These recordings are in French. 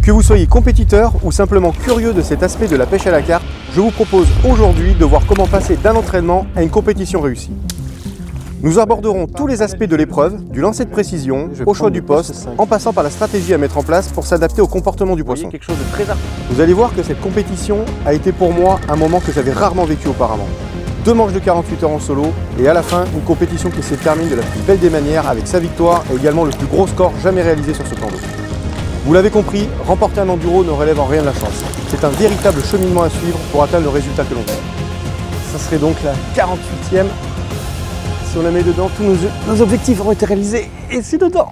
Que vous soyez compétiteur ou simplement curieux de cet aspect de la pêche à la carpe, je vous propose aujourd'hui de voir comment passer d'un entraînement à une compétition réussie. Nous aborderons tous les aspects de l'épreuve, du lancer de précision, au choix du poste, en passant par la stratégie à mettre en place pour s'adapter au comportement du poisson. Quelque chose de très artistique. Vous allez voir que cette compétition a été pour moi un moment que j'avais rarement vécu auparavant. 2 manches de 48 heures en solo et à la fin une compétition qui s'est terminée de la plus belle des manières avec sa victoire et également le plus gros score jamais réalisé sur ce plan d'eau. Vous l'avez compris, remporter un enduro ne relève en rien de la chance. C'est un véritable cheminement à suivre pour atteindre le résultat que l'on veut. Ça serait donc la 48e. Si on la met dedans, tous nos objectifs auront été réalisés. Et c'est dedans.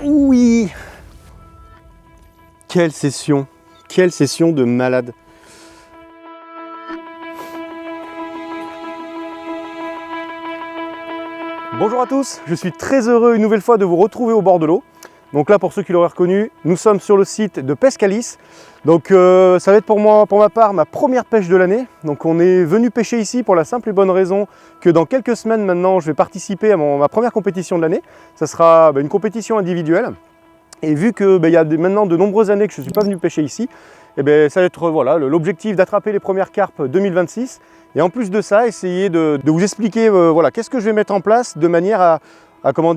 Oui. Quelle session de malade. Bonjour à tous, je suis très heureux une nouvelle fois de vous retrouver au bord de l'eau. Donc là, pour ceux qui l'auraient reconnu, nous sommes sur le site de Pescalis. Donc ça va être pour ma part, ma première pêche de l'année. Donc on est venu pêcher ici pour la simple et bonne raison que dans quelques semaines maintenant, je vais participer à ma première compétition de l'année. Ça sera une compétition individuelle. Et vu que y a maintenant de nombreuses années que je ne suis pas venu pêcher ici, ça va être l'objectif d'attraper les premières carpes 2026. Et en plus de ça, essayer de vous expliquer qu'est-ce que je vais mettre en place de manière à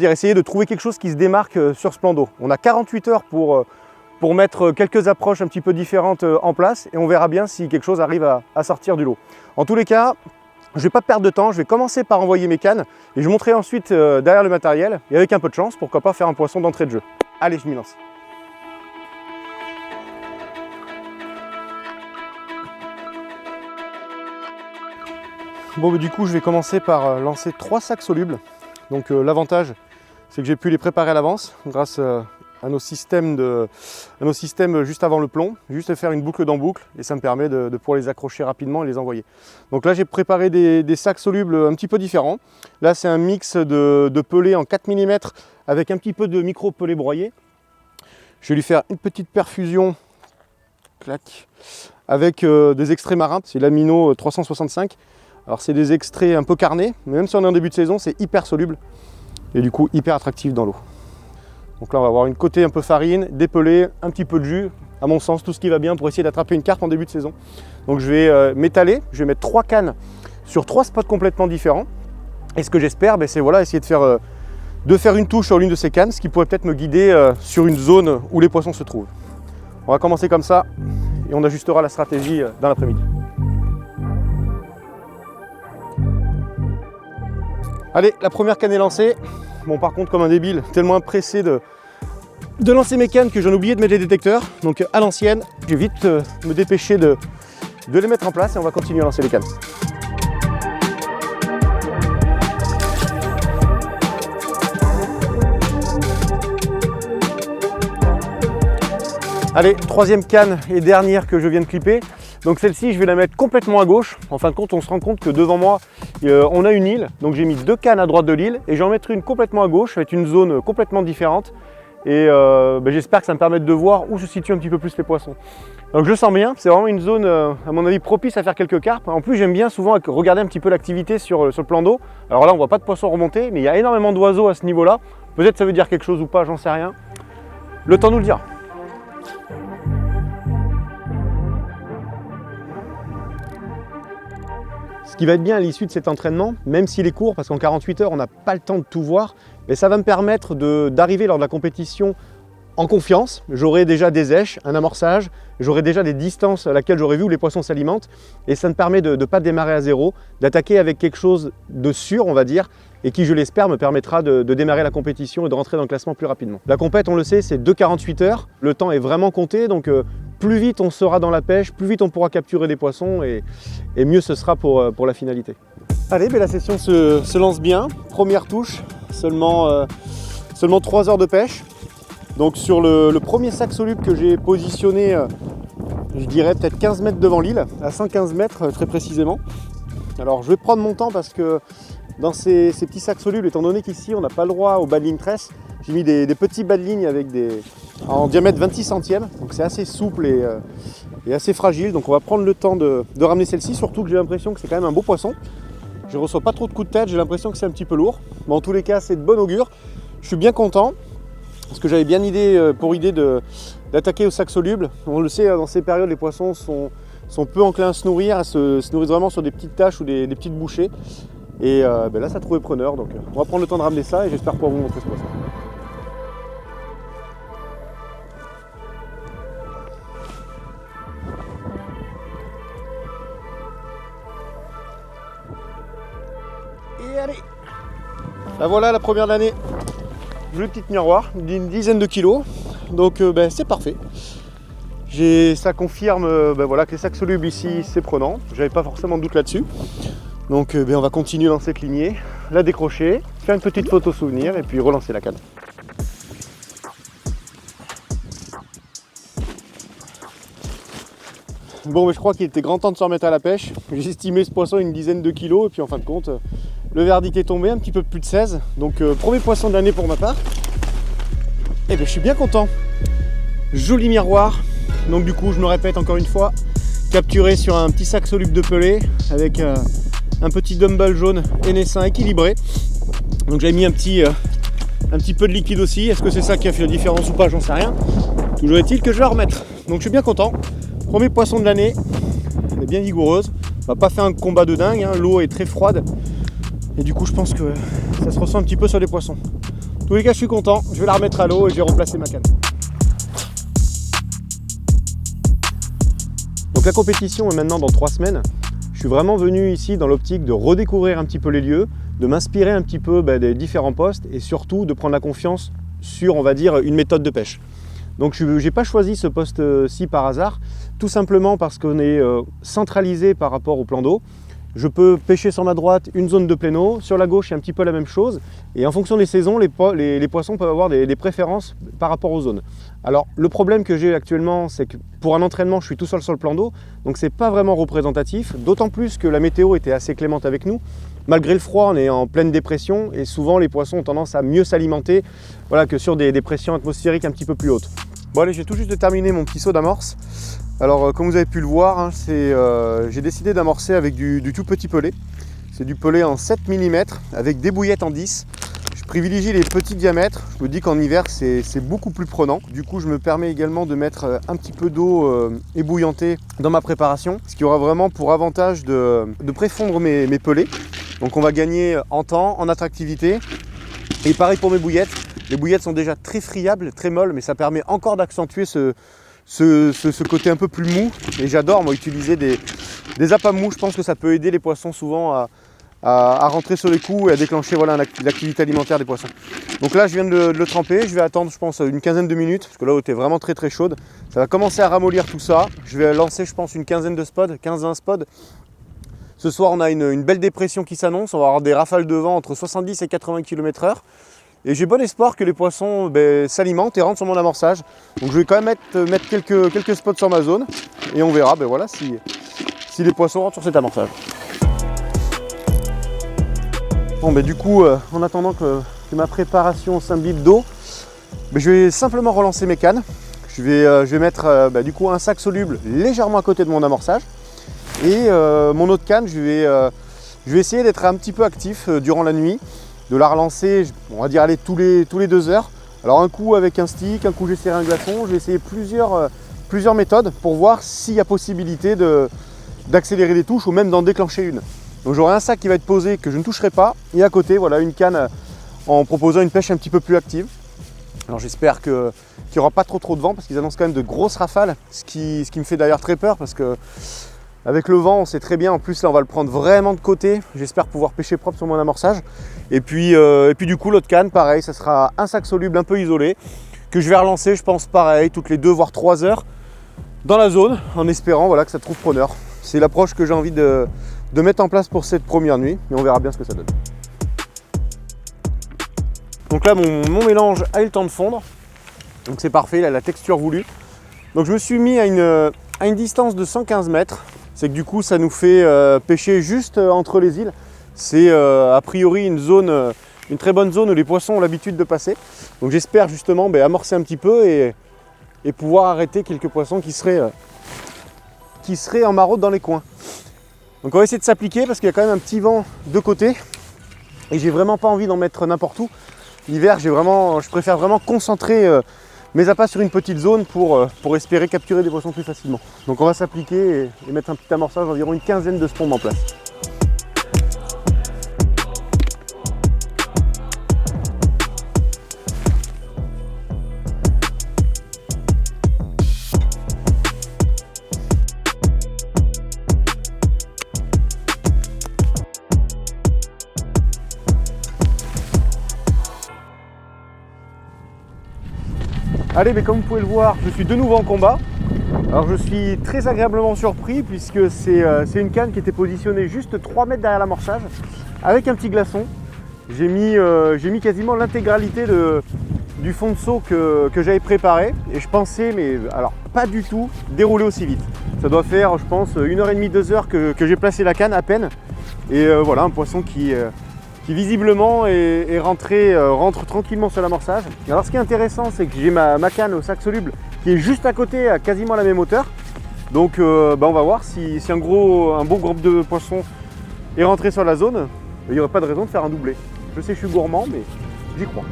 essayer de trouver quelque chose qui se démarque sur ce plan d'eau. On a 48 heures pour mettre quelques approches un petit peu différentes en place et on verra bien si quelque chose arrive à sortir du lot. En tous les cas, je ne vais pas perdre de temps, je vais commencer par envoyer mes cannes et je monterai ensuite derrière le matériel et avec un peu de chance, pourquoi pas faire un poisson d'entrée de jeu. Allez, je m'y lance. Bon, du coup, je vais commencer par lancer 3 sacs solubles. Donc l'avantage, c'est que j'ai pu les préparer à l'avance grâce à nos systèmes juste avant le plomb, juste faire une boucle dans boucle et ça me permet de pouvoir les accrocher rapidement et les envoyer. Donc là, j'ai préparé des sacs solubles un petit peu différents. Là, c'est un mix de pelés en 4 mm avec un petit peu de micro-pelés broyés. Je vais lui faire une petite perfusion avec des extraits marins, c'est l'amino 365. Alors c'est des extraits un peu carnés, mais même si on est en début de saison, c'est hyper soluble et du coup hyper attractif dans l'eau. Donc là on va avoir une côté un peu farine, des pelés, un petit peu de jus, à mon sens tout ce qui va bien pour essayer d'attraper une carpe en début de saison. Donc je vais m'étaler, je vais mettre 3 cannes sur 3 spots complètement différents. Et ce que j'espère, c'est essayer de faire une touche sur l'une de ces cannes, ce qui pourrait peut-être me guider sur une zone où les poissons se trouvent. On va commencer comme ça et on ajustera la stratégie dans l'après-midi. Allez, la première canne est lancée. Bon, par contre, comme un débile, tellement pressé de lancer mes cannes que j'en ai oublié de mettre les détecteurs. Donc à l'ancienne, je vais vite me dépêcher de les mettre en place et on va continuer à lancer les cannes. Allez, troisième canne et dernière que je viens de clipper. Donc celle-ci, je vais la mettre complètement à gauche. En fin de compte, on se rend compte que devant moi, on a une île. Donc j'ai mis 2 cannes à droite de l'île et j'en mettrai une complètement à gauche avec une zone complètement différente. Et j'espère que ça me permet de voir où se situent un petit peu plus les poissons. Donc je sens bien, c'est vraiment une zone, à mon avis, propice à faire quelques carpes. En plus, j'aime bien souvent regarder un petit peu l'activité sur le plan d'eau. Alors là, on ne voit pas de poissons remonter, mais il y a énormément d'oiseaux à ce niveau-là. Peut-être ça veut dire quelque chose ou pas, j'en sais rien. Le temps nous le dira. Ce qui va être bien à l'issue de cet entraînement, même s'il est court, parce qu'en 48 heures, on n'a pas le temps de tout voir, mais ça va me permettre d'arriver lors de la compétition en confiance. J'aurai déjà des éches, un amorçage, j'aurai déjà des distances à laquelle j'aurai vu où les poissons s'alimentent, et ça me permet de ne pas démarrer à zéro, d'attaquer avec quelque chose de sûr, on va dire, et qui, je l'espère, me permettra de démarrer la compétition et de rentrer dans le classement plus rapidement. La compète, on le sait, c'est 2,48 heures, le temps est vraiment compté, donc plus vite on sera dans la pêche, plus vite on pourra capturer des poissons et mieux ce sera pour la finalité. Allez, la session se lance bien. Première touche, seulement 3 heures de pêche. Donc sur le premier sac soluble que j'ai positionné, je dirais peut-être 15 mètres devant l'île, à 115 mètres très précisément. Alors je vais prendre mon temps parce que dans ces petits sacs solubles, étant donné qu'ici on n'a pas le droit aux bas de ligne tresse, j'ai mis des petits bas de ligne en diamètre 26 centièmes, donc c'est assez souple et assez fragile. Donc on va prendre le temps de ramener celle-ci, surtout que j'ai l'impression que c'est quand même un beau poisson. Je ne reçois pas trop de coups de tête, j'ai l'impression que c'est un petit peu lourd. Mais en tous les cas, c'est de bon augure. Je suis bien content. parce que j'avais bien pour idée d'attaquer au sac soluble. On le sait, dans ces périodes, les poissons sont peu enclins à se nourrir, se nourrissent vraiment sur des petites taches ou des petites bouchées. Et là, ça a trouvé preneur, donc on va prendre le temps de ramener ça et j'espère pouvoir vous montrer ce poisson. Et allez, la voilà la première de l'année. Jolie petite miroir d'une dizaine de kilos, donc c'est parfait. Ça confirme voilà, que les sacs solubles ici c'est prenant, j'avais pas forcément de doute là-dessus. Donc on va continuer dans cette lignée, la décrocher, faire une petite photo souvenir et puis relancer la canne. Bon, mais je crois qu'il était grand temps de se remettre à la pêche. J'ai estimé ce poisson une dizaine de kilos et puis en fin de compte, le verdict est tombé, un petit peu plus de 16. Donc premier poisson de l'année pour ma part. Et je suis bien content. Joli miroir. Donc du coup, je me répète encore une fois, capturé sur un petit sac soluble de pelé avec un petit dumbbell jaune NS1 équilibré. Donc j'avais mis un petit peu de liquide aussi. Est-ce que c'est ça qui a fait la différence ou pas? J'en sais rien. Toujours est-il que je vais la remettre. Donc je suis bien content. Premier poisson de l'année. Elle est bien vigoureuse. On va pas faire un combat de dingue. Hein. L'eau est très froide. Et du coup, je pense que ça se ressent un petit peu sur les poissons. En tous les cas, je suis content. Je vais la remettre à l'eau et je vais remplacer ma canne. Donc la compétition est maintenant dans 3 semaines. Je suis vraiment venu ici dans l'optique de redécouvrir un petit peu les lieux, de m'inspirer un petit peu des différents postes et surtout de prendre la confiance sur, on va dire, une méthode de pêche. Donc je n'ai pas choisi ce poste-ci par hasard, tout simplement parce qu'on est centralisé par rapport au plan d'eau. Je peux pêcher sur ma droite une zone de plein eau, sur la gauche c'est un petit peu la même chose, et en fonction des saisons, les poissons peuvent avoir des préférences par rapport aux zones. Alors le problème que j'ai actuellement, c'est que pour un entraînement, je suis tout seul sur le plan d'eau, donc c'est pas vraiment représentatif, d'autant plus que la météo était assez clémente avec nous. Malgré le froid, on est en pleine dépression, et souvent les poissons ont tendance à mieux s'alimenter que sur des pressions atmosphériques un petit peu plus hautes. Bon allez, j'ai tout juste de terminer mon petit saut d'amorce. Alors comme vous avez pu le voir, hein, j'ai décidé d'amorcer avec du tout petit pelé. C'est du pelé en 7 mm avec des bouillettes en 10. Je privilégie les petits diamètres. Je me dis qu'en hiver c'est beaucoup plus prenant. Du coup je me permets également de mettre un petit peu d'eau ébouillantée dans ma préparation. Ce qui aura vraiment pour avantage de préfondre mes pelés. Donc on va gagner en temps, en attractivité. Et pareil pour mes bouillettes. Les bouillettes sont déjà très friables, très molles, mais ça permet encore d'accentuer ce côté un peu plus mou. Et j'adore moi utiliser des appâts mous. Je pense que ça peut aider les poissons souvent à rentrer sur les coups et à déclencher l'activité alimentaire des poissons. Donc là je viens de le tremper, je vais attendre je pense une quinzaine de minutes, parce que l'eau était vraiment très très chaude. Ça va commencer à ramollir tout ça. Je vais lancer je pense une quinzaine de spods, 15-20 spods. Ce soir on a une belle dépression qui s'annonce, on va avoir des rafales de vent entre 70 et 80 km/h. Et j'ai bon espoir que les poissons s'alimentent et rentrent sur mon amorçage. Donc je vais quand même mettre quelques spots sur ma zone et on verra si les poissons rentrent sur cet amorçage. Bon du coup, en attendant que ma préparation s'imbibe d'eau, je vais simplement relancer mes cannes. Je vais mettre du coup un sac soluble légèrement à côté de mon amorçage. Et mon autre canne, je vais essayer d'être un petit peu actif durant la nuit. De la relancer, on va dire aller tous les 2 heures. Alors un coup avec un stick, un coup j'ai serré un glaçon. Je vais essayer plusieurs méthodes pour voir s'il y a possibilité d'accélérer les touches ou même d'en déclencher une. Donc j'aurai un sac qui va être posé que je ne toucherai pas et à côté voilà une canne en proposant une pêche un petit peu plus active. Alors j'espère qu'il n'y aura pas trop de vent parce qu'ils annoncent quand même de grosses rafales, ce qui me fait d'ailleurs très peur parce que avec le vent, on sait très bien, en plus là on va le prendre vraiment de côté. J'espère pouvoir pêcher propre sur mon amorçage. Et puis du coup l'autre canne, pareil, ça sera un sac soluble un peu isolé que je vais relancer, je pense pareil, toutes les 2 voire 3 heures dans la zone en espérant que ça trouve preneur. C'est l'approche que j'ai envie de mettre en place pour cette première nuit et on verra bien ce que ça donne. Donc là mon mélange a eu le temps de fondre. Donc c'est parfait, il a la texture voulue. Donc je me suis mis à une distance de 115 mètres. C'est que du coup ça nous fait pêcher juste entre les îles. C'est a priori une très bonne zone où les poissons ont l'habitude de passer. Donc j'espère justement amorcer un petit peu et pouvoir arrêter quelques poissons qui seraient en maraude dans les coins. Donc on va essayer de s'appliquer parce qu'il y a quand même un petit vent de côté et j'ai vraiment pas envie d'en mettre n'importe où. L'hiver, je préfère vraiment concentrer mes appâts sur une petite zone pour espérer capturer des poissons plus facilement. Donc on va s'appliquer et mettre un petit amorçage d'environ une quinzaine de spombes en place. Allez, mais comme vous pouvez le voir, je suis de nouveau en combat. Alors je suis très agréablement surpris puisque c'est une canne qui était positionnée juste 3 mètres derrière l'amorçage avec un petit glaçon. J'ai mis quasiment l'intégralité du fond de seau que j'avais préparé et je pensais, mais alors pas du tout, dérouler aussi vite. Ça doit faire, je pense, 1h30, 2 heures que j'ai placé la canne à peine. Et voilà, un poisson qui visiblement rentre tranquillement sur l'amorçage. Alors ce qui est intéressant, c'est que j'ai ma canne au sac soluble qui est juste à côté, à quasiment la même hauteur. Donc on va voir si un beau groupe de poissons est rentré sur la zone, il n'y aurait pas de raison de faire un doublé. Je sais que je suis gourmand, mais j'y crois.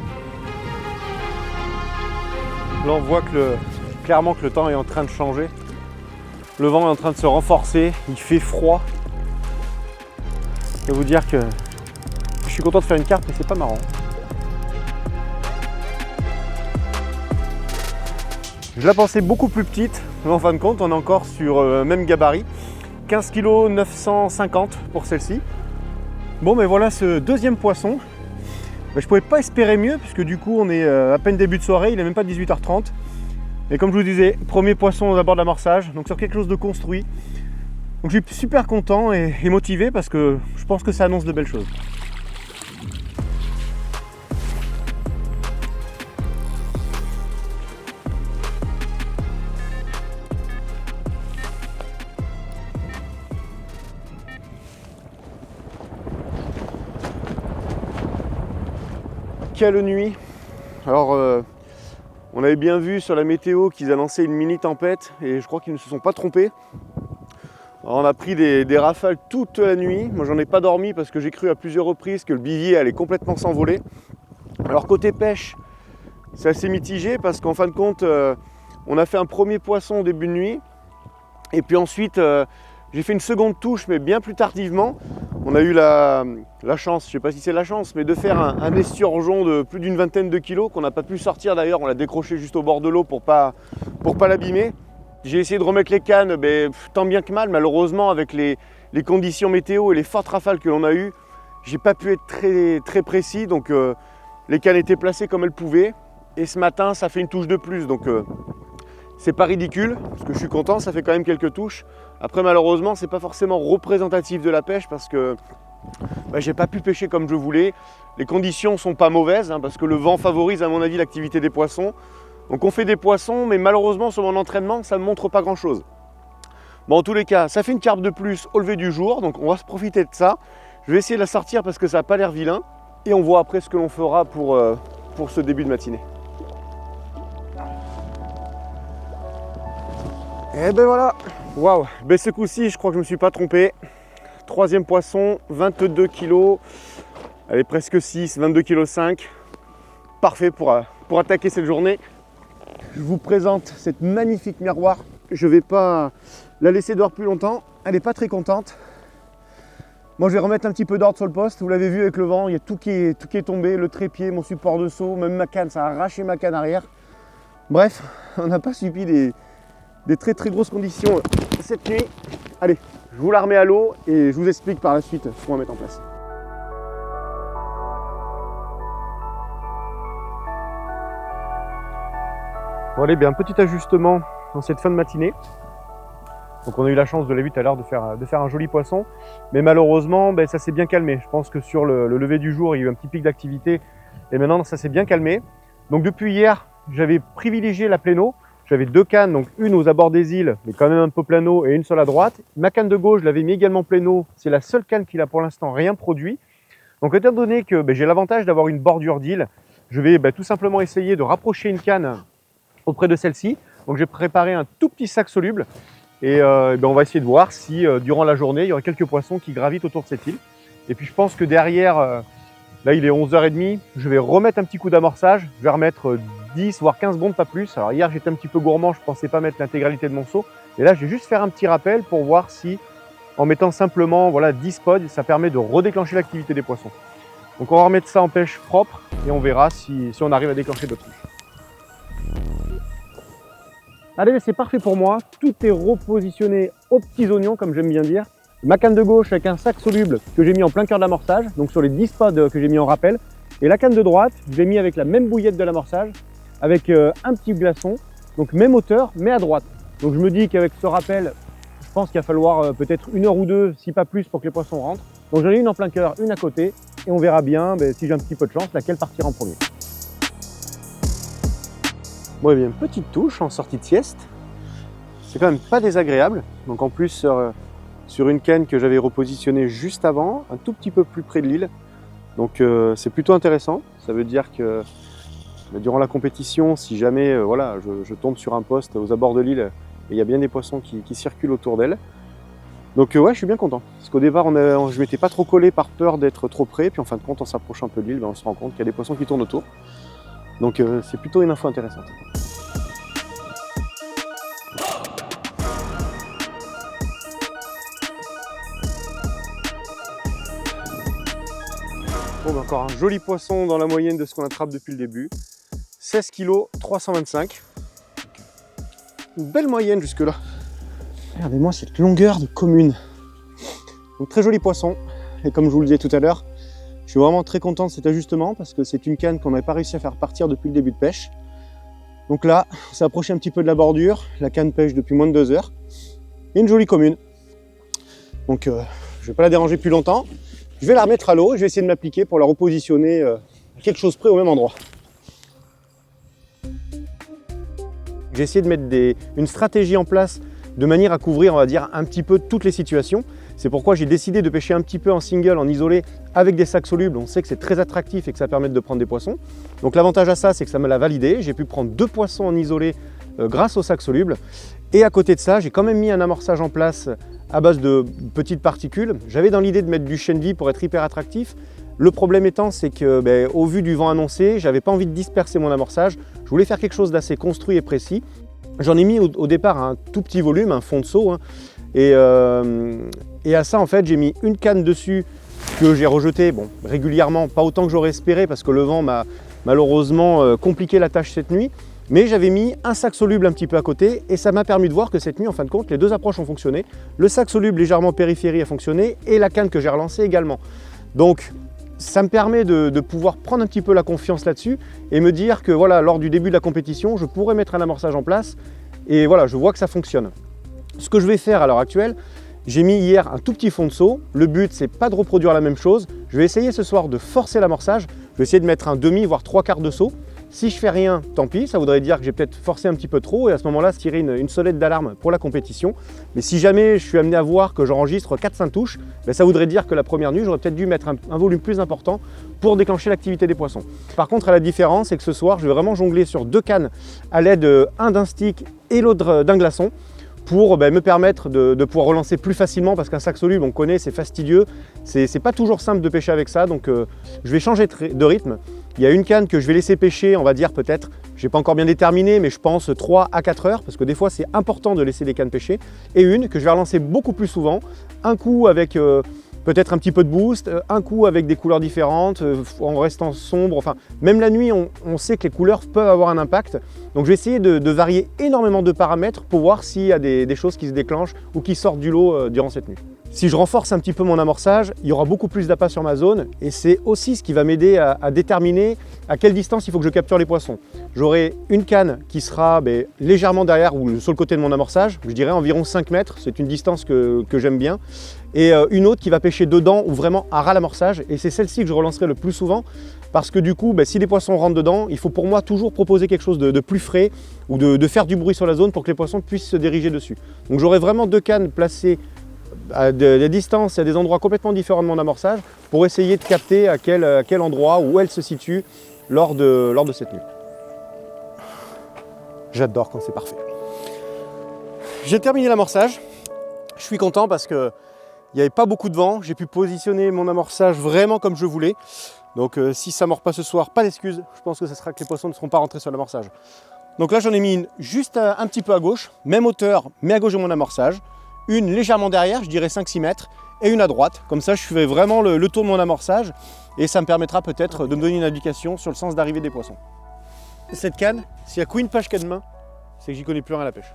Là on voit clairement que le temps est en train de changer. Le vent est en train de se renforcer, il fait froid. Je vais vous dire que je suis content de faire une carte, mais c'est pas marrant. Je la pensais beaucoup plus petite, mais en fin de compte, on est encore sur même gabarit. 15 kg 950 pour celle-ci. Bon, mais voilà ce deuxième poisson. Je ne pouvais pas espérer mieux, puisque du coup, on est à peine début de soirée, il n'est même pas 18h30. Et comme je vous disais, premier poisson d'abord de l'amorçage, donc sur quelque chose de construit. Donc je suis super content et motivé parce que je pense que ça annonce de belles choses. Quelle nuit! Alors on avait bien vu sur la météo qu'ils annonçaient une mini tempête et je crois qu'ils ne se sont pas trompés. Alors, on a pris des rafales toute la nuit. Moi j'en ai pas dormi parce que j'ai cru à plusieurs reprises que le bivier allait complètement s'envoler. Alors côté pêche, c'est assez mitigé parce qu'en fin de compte on a fait un premier poisson au début de nuit et puis ensuite j'ai fait une seconde touche mais bien plus tardivement. On a eu la chance, je ne sais pas si c'est la chance, mais de faire un esturgeon de plus d'une vingtaine de kilos qu'on n'a pas pu sortir d'ailleurs, on l'a décroché juste au bord de l'eau pour pas l'abîmer. J'ai essayé de remettre les cannes tant bien que mal, malheureusement avec les conditions météo et les fortes rafales que l'on a eues, j'ai pas pu être très précis, donc les cannes étaient placées comme elles pouvaient et ce matin ça fait une touche de plus, donc c'est pas ridicule, parce que je suis content, ça fait quand même quelques touches. Après malheureusement c'est pas forcément représentatif de la pêche parce que j'ai pas pu pêcher comme je voulais. Les conditions sont pas mauvaises parce que le vent favorise à mon avis l'activité des poissons. Donc on fait des poissons mais malheureusement sur mon entraînement ça ne montre pas grand chose. Bon en tous les cas ça fait une carpe de plus au lever du jour, donc on va se profiter de ça. Je vais essayer de la sortir parce que ça n'a pas l'air vilain et on voit après ce que l'on fera pour ce début de matinée. Et ben voilà, waouh, ben ce coup-ci je crois que je ne me suis pas trompé. Troisième poisson, 22 kg, allez presque 6, 22 kg 5. Parfait pour attaquer cette journée. Je vous présente cette magnifique miroir. Je ne vais pas la laisser dehors plus longtemps, elle n'est pas très contente. Moi je vais remettre un petit peu d'ordre sur le poste, vous l'avez vu avec le vent, il y a tout qui est tombé, le trépied, mon support de seau, même ma canne, ça a arraché ma canne arrière. Bref, on n'a pas subi des très grosses conditions cette nuit. Allez, je vous la remets à l'eau et je vous explique par la suite ce qu'on va mettre en place. Bon allez, bien un petit ajustement dans cette fin de matinée. Donc on a eu la chance, de la vue tout à l'heure, de faire un joli poisson. Mais malheureusement, ça s'est bien calmé. Je pense que sur le lever du jour, il y a eu un petit pic d'activité. Et maintenant, ça s'est bien calmé. Donc depuis hier, j'avais privilégié la pléno. J'avais deux cannes, donc une aux abords des îles, mais quand même un peu plano, et une sur la droite. Ma canne de gauche, je l'avais mis également pléno. C'est la seule canne qui n'a pour l'instant rien produit. Donc étant donné que j'ai l'avantage d'avoir une bordure d'île, je vais tout simplement essayer de rapprocher une canne auprès de celle-ci. Donc j'ai préparé un tout petit sac soluble. Et on va essayer de voir si durant la journée, il y aura quelques poissons qui gravitent autour de cette île. Et puis je pense que derrière Là, il est 11h30, je vais remettre un petit coup d'amorçage, je vais remettre 10 voire 15 secondes, pas plus. Alors hier, j'étais un petit peu gourmand, je ne pensais pas mettre l'intégralité de mon seau. Et là, je vais juste faire un petit rappel pour voir si, en mettant simplement voilà, 10 pods, ça permet de redéclencher l'activité des poissons. Donc on va remettre ça en pêche propre et on verra si on arrive à déclencher d'autres trucs. Allez, c'est parfait pour moi. Tout est repositionné aux petits oignons, comme j'aime bien dire. Ma canne de gauche avec un sac soluble que j'ai mis en plein cœur d'amorçage, donc sur les 10 pods que j'ai mis en rappel. Et la canne de droite, je l'ai mis avec la même bouillette de l'amorçage, avec un petit glaçon, donc même hauteur, mais à droite. Donc je me dis qu'avec ce rappel, je pense qu'il va falloir peut-être 1 heure ou 2, si pas plus, pour que les poissons rentrent. Donc j'en ai une en plein cœur, une à côté, et on verra bien, si j'ai un petit peu de chance, laquelle partira en premier. Bon, et bien, petite touche en sortie de sieste. C'est quand même pas désagréable. Donc en plus, sur une canne que j'avais repositionnée juste avant, un tout petit peu plus près de l'île. Donc c'est plutôt intéressant. Ça veut dire que durant la compétition, si jamais voilà, je tombe sur un poste aux abords de l'île, et il y a bien des poissons qui circulent autour d'elle. Donc ouais, je suis bien content. Parce qu'au départ, je m'étais pas trop collé par peur d'être trop près. Puis en fin de compte, en s'approchant un peu de l'île, on se rend compte qu'il y a des poissons qui tournent autour. Donc c'est plutôt une info intéressante. Bon, encore un joli poisson dans la moyenne de ce qu'on attrape depuis le début. 16 kg, 325. Une belle moyenne jusque là. Regardez-moi cette longueur de commune. Donc très joli poisson. Et comme je vous le disais tout à l'heure, je suis vraiment très content de cet ajustement parce que c'est une canne qu'on n'avait pas réussi à faire partir depuis le début de pêche. Donc là, on s'est approché un petit peu de la bordure. La canne pêche depuis moins de 2 heures. Et une jolie commune. Donc je ne vais pas la déranger plus longtemps. Je vais la remettre à l'eau et je vais essayer de m'appliquer pour la repositionner à quelque chose près au même endroit. J'ai essayé de mettre une stratégie en place de manière à couvrir, on va dire, un petit peu toutes les situations. C'est pourquoi j'ai décidé de pêcher un petit peu en single, en isolé, avec des sacs solubles. On sait que c'est très attractif et que ça permet de prendre des poissons. Donc l'avantage à ça, c'est que ça me l'a validé. J'ai pu prendre 2 poissons en isolé grâce au sac soluble. Et à côté de ça, j'ai quand même mis un amorçage en place à base de petites particules. J'avais dans l'idée de mettre du chêne vie pour être hyper attractif. Le problème étant, c'est que au vu du vent annoncé, j'avais pas envie de disperser mon amorçage. Je voulais faire quelque chose d'assez construit et précis. J'en ai mis au départ un tout petit volume, un fond de seau. Hein, et à ça, en fait, j'ai mis une canne dessus que j'ai rejetée régulièrement, pas autant que j'aurais espéré parce que le vent m'a malheureusement compliqué la tâche cette nuit. Mais j'avais mis un sac soluble un petit peu à côté et ça m'a permis de voir que cette nuit, en fin de compte, les 2 approches ont fonctionné. Le sac soluble légèrement périphérie a fonctionné et la canne que j'ai relancée également. Donc ça me permet de pouvoir prendre un petit peu la confiance là-dessus et me dire que voilà, lors du début de la compétition, je pourrais mettre un amorçage en place et voilà, je vois que ça fonctionne. Ce que je vais faire à l'heure actuelle, j'ai mis hier un tout petit fond de seau. Le but, c'est pas de reproduire la même chose. Je vais essayer ce soir de forcer l'amorçage. Je vais essayer de mettre un demi, voire 3/4 de seau. Si je fais rien, tant pis, ça voudrait dire que j'ai peut-être forcé un petit peu trop et à ce moment-là, se tirer une sonnette d'alarme pour la compétition. Mais si jamais je suis amené à voir que j'enregistre 4-5 touches, ça voudrait dire que la première nuit, j'aurais peut-être dû mettre un volume plus important pour déclencher l'activité des poissons. Par contre, la différence, c'est que ce soir, je vais vraiment jongler sur 2 cannes à l'aide, un d'un stick et l'autre d'un glaçon pour me permettre de pouvoir relancer plus facilement parce qu'un sac soluble, on connaît, c'est fastidieux. C'est pas toujours simple de pêcher avec ça, donc je vais changer de rythme. Il y a une canne que je vais laisser pêcher, on va dire peut-être, je n'ai pas encore bien déterminé, mais je pense 3 à 4 heures, parce que des fois c'est important de laisser les cannes pêcher. Et une que je vais relancer beaucoup plus souvent, un coup avec peut-être un petit peu de boost, un coup avec des couleurs différentes, en restant sombre. Enfin, même la nuit, on sait que les couleurs peuvent avoir un impact. Donc je vais essayer de varier énormément de paramètres pour voir s'il y a des choses qui se déclenchent ou qui sortent du lot durant cette nuit. Si je renforce un petit peu mon amorçage, il y aura beaucoup plus d'appât sur ma zone et c'est aussi ce qui va m'aider à déterminer à quelle distance il faut que je capture les poissons. J'aurai une canne qui sera légèrement derrière ou sur le côté de mon amorçage, je dirais environ 5 mètres, c'est une distance que j'aime bien, et une autre qui va pêcher dedans ou vraiment à ras l'amorçage et c'est celle-ci que je relancerai le plus souvent parce que du coup, si les poissons rentrent dedans, il faut pour moi toujours proposer quelque chose de plus frais ou de faire du bruit sur la zone pour que les poissons puissent se diriger dessus. Donc j'aurai vraiment 2 cannes placées à des distances et à des endroits complètement différents de mon amorçage pour essayer de capter à quel endroit, où elle se situe lors de cette nuit. J'adore quand c'est parfait. J'ai terminé l'amorçage. Je suis content parce qu'il n'y avait pas beaucoup de vent. J'ai pu positionner mon amorçage vraiment comme je voulais. Donc si ça ne mord pas ce soir, pas d'excuses, je pense que ce sera que les poissons ne seront pas rentrés sur l'amorçage. Donc là j'en ai mis une juste un petit peu à gauche, même hauteur, mais à gauche de mon amorçage. Une légèrement derrière, je dirais 5-6 mètres, et une à droite. Comme ça je fais vraiment le tour de mon amorçage, et ça me permettra peut-être de me donner une indication sur le sens d'arrivée des poissons. Cette canne, s'il n'y a qu'une page qu'elle de main, c'est que j'y connais plus rien à la pêche.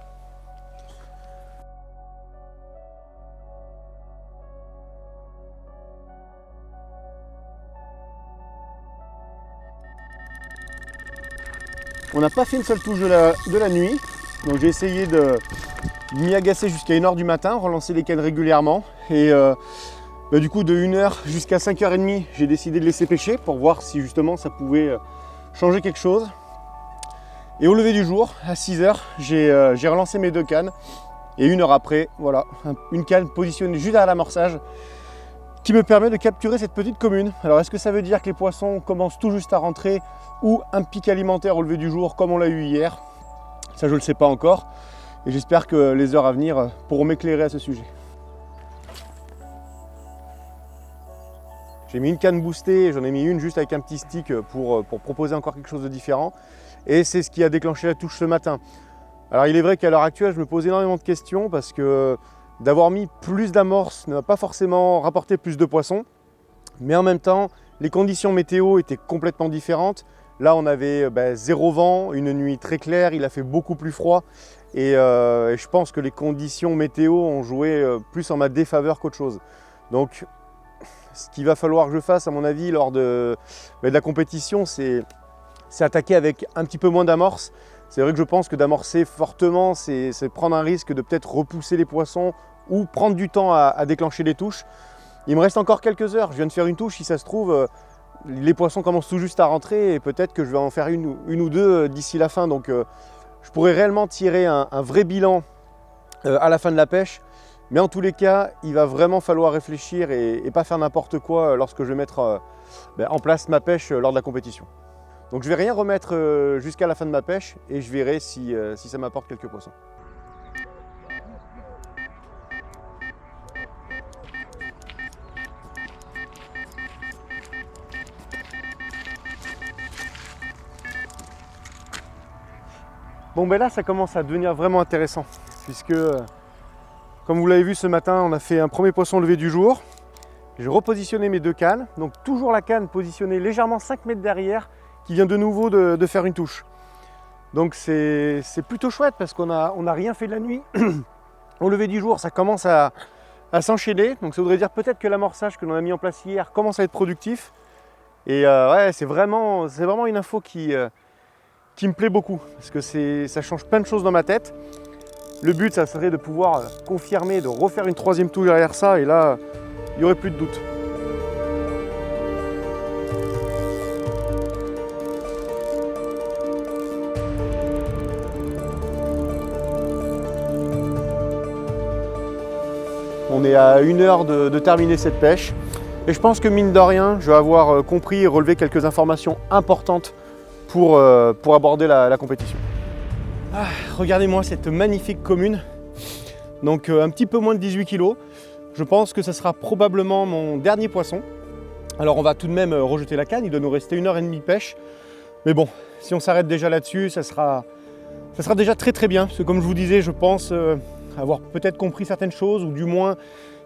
On n'a pas fait une seule touche de la nuit, donc j'ai essayé de m'y agacer jusqu'à 1h du matin, relancer les cannes régulièrement. Et du coup de 1h jusqu'à 5h30, j'ai décidé de laisser pêcher pour voir si justement ça pouvait changer quelque chose. Et au lever du jour, à 6h, j'ai relancé mes 2 cannes. Et 1 heure après, voilà, une canne positionnée juste à l'amorçage qui me permet de capturer cette petite commune. Alors est-ce que ça veut dire que les poissons commencent tout juste à rentrer ou un pic alimentaire au lever du jour comme on l'a eu hier? Ça je ne le sais pas encore et j'espère que les heures à venir pourront m'éclairer à ce sujet. J'ai mis une canne boostée, j'en ai mis une juste avec un petit stick pour proposer encore quelque chose de différent. Et c'est ce qui a déclenché la touche ce matin. Alors il est vrai qu'à l'heure actuelle je me pose énormément de questions parce que d'avoir mis plus d'amorces ne va pas forcément rapporter plus de poissons, mais en même temps, les conditions météo étaient complètement différentes. Là, on avait 0 vent, une nuit très claire, il a fait beaucoup plus froid et je pense que les conditions météo ont joué plus en ma défaveur qu'autre chose. Donc, ce qu'il va falloir que je fasse, à mon avis, lors de la compétition, c'est attaquer avec un petit peu moins d'amorces. C'est vrai que je pense que d'amorcer fortement, c'est prendre un risque de peut-être repousser les poissons ou prendre du temps à déclencher les touches. Il me reste encore quelques heures, je viens de faire une touche, si ça se trouve, les poissons commencent tout juste à rentrer et peut-être que je vais en faire une ou deux d'ici la fin. Donc je pourrais réellement tirer un vrai bilan à la fin de la pêche. Mais en tous les cas, il va vraiment falloir réfléchir et pas faire n'importe quoi lorsque je vais mettre en place ma pêche lors de la compétition. Donc je ne vais rien remettre jusqu'à la fin de ma pêche et je verrai si ça m'apporte quelques poissons. Bon ben là ça commence à devenir vraiment intéressant puisque comme vous l'avez vu ce matin, on a fait un premier poisson levé du jour. J'ai repositionné mes 2 cannes, donc toujours la canne positionnée légèrement 5 mètres derrière qui vient de nouveau de faire une touche. Donc c'est plutôt chouette parce qu'on a rien fait de la nuit. Au lever du jour, ça commence à s'enchaîner. Donc ça voudrait dire peut-être que l'amorçage que l'on a mis en place hier commence à être productif. Et ouais, c'est vraiment une info qui me plaît beaucoup parce que ça change plein de choses dans ma tête. Le but, ça serait de pouvoir confirmer, de refaire une 3e touche derrière ça et là, il n'y aurait plus de doute. On est à 1 heure de terminer cette pêche et je pense que mine de rien, je vais avoir compris et relevé quelques informations importantes pour aborder la compétition. Ah, regardez-moi cette magnifique commune, donc un petit peu moins de 18 kg. Je pense que ce sera probablement mon dernier poisson. Alors on va tout de même rejeter la canne, il doit nous rester 1h30 de pêche. Mais bon, si on s'arrête déjà là-dessus, ça sera déjà très très bien. Parce que comme je vous disais, je pense avoir peut-être compris certaines choses, ou du moins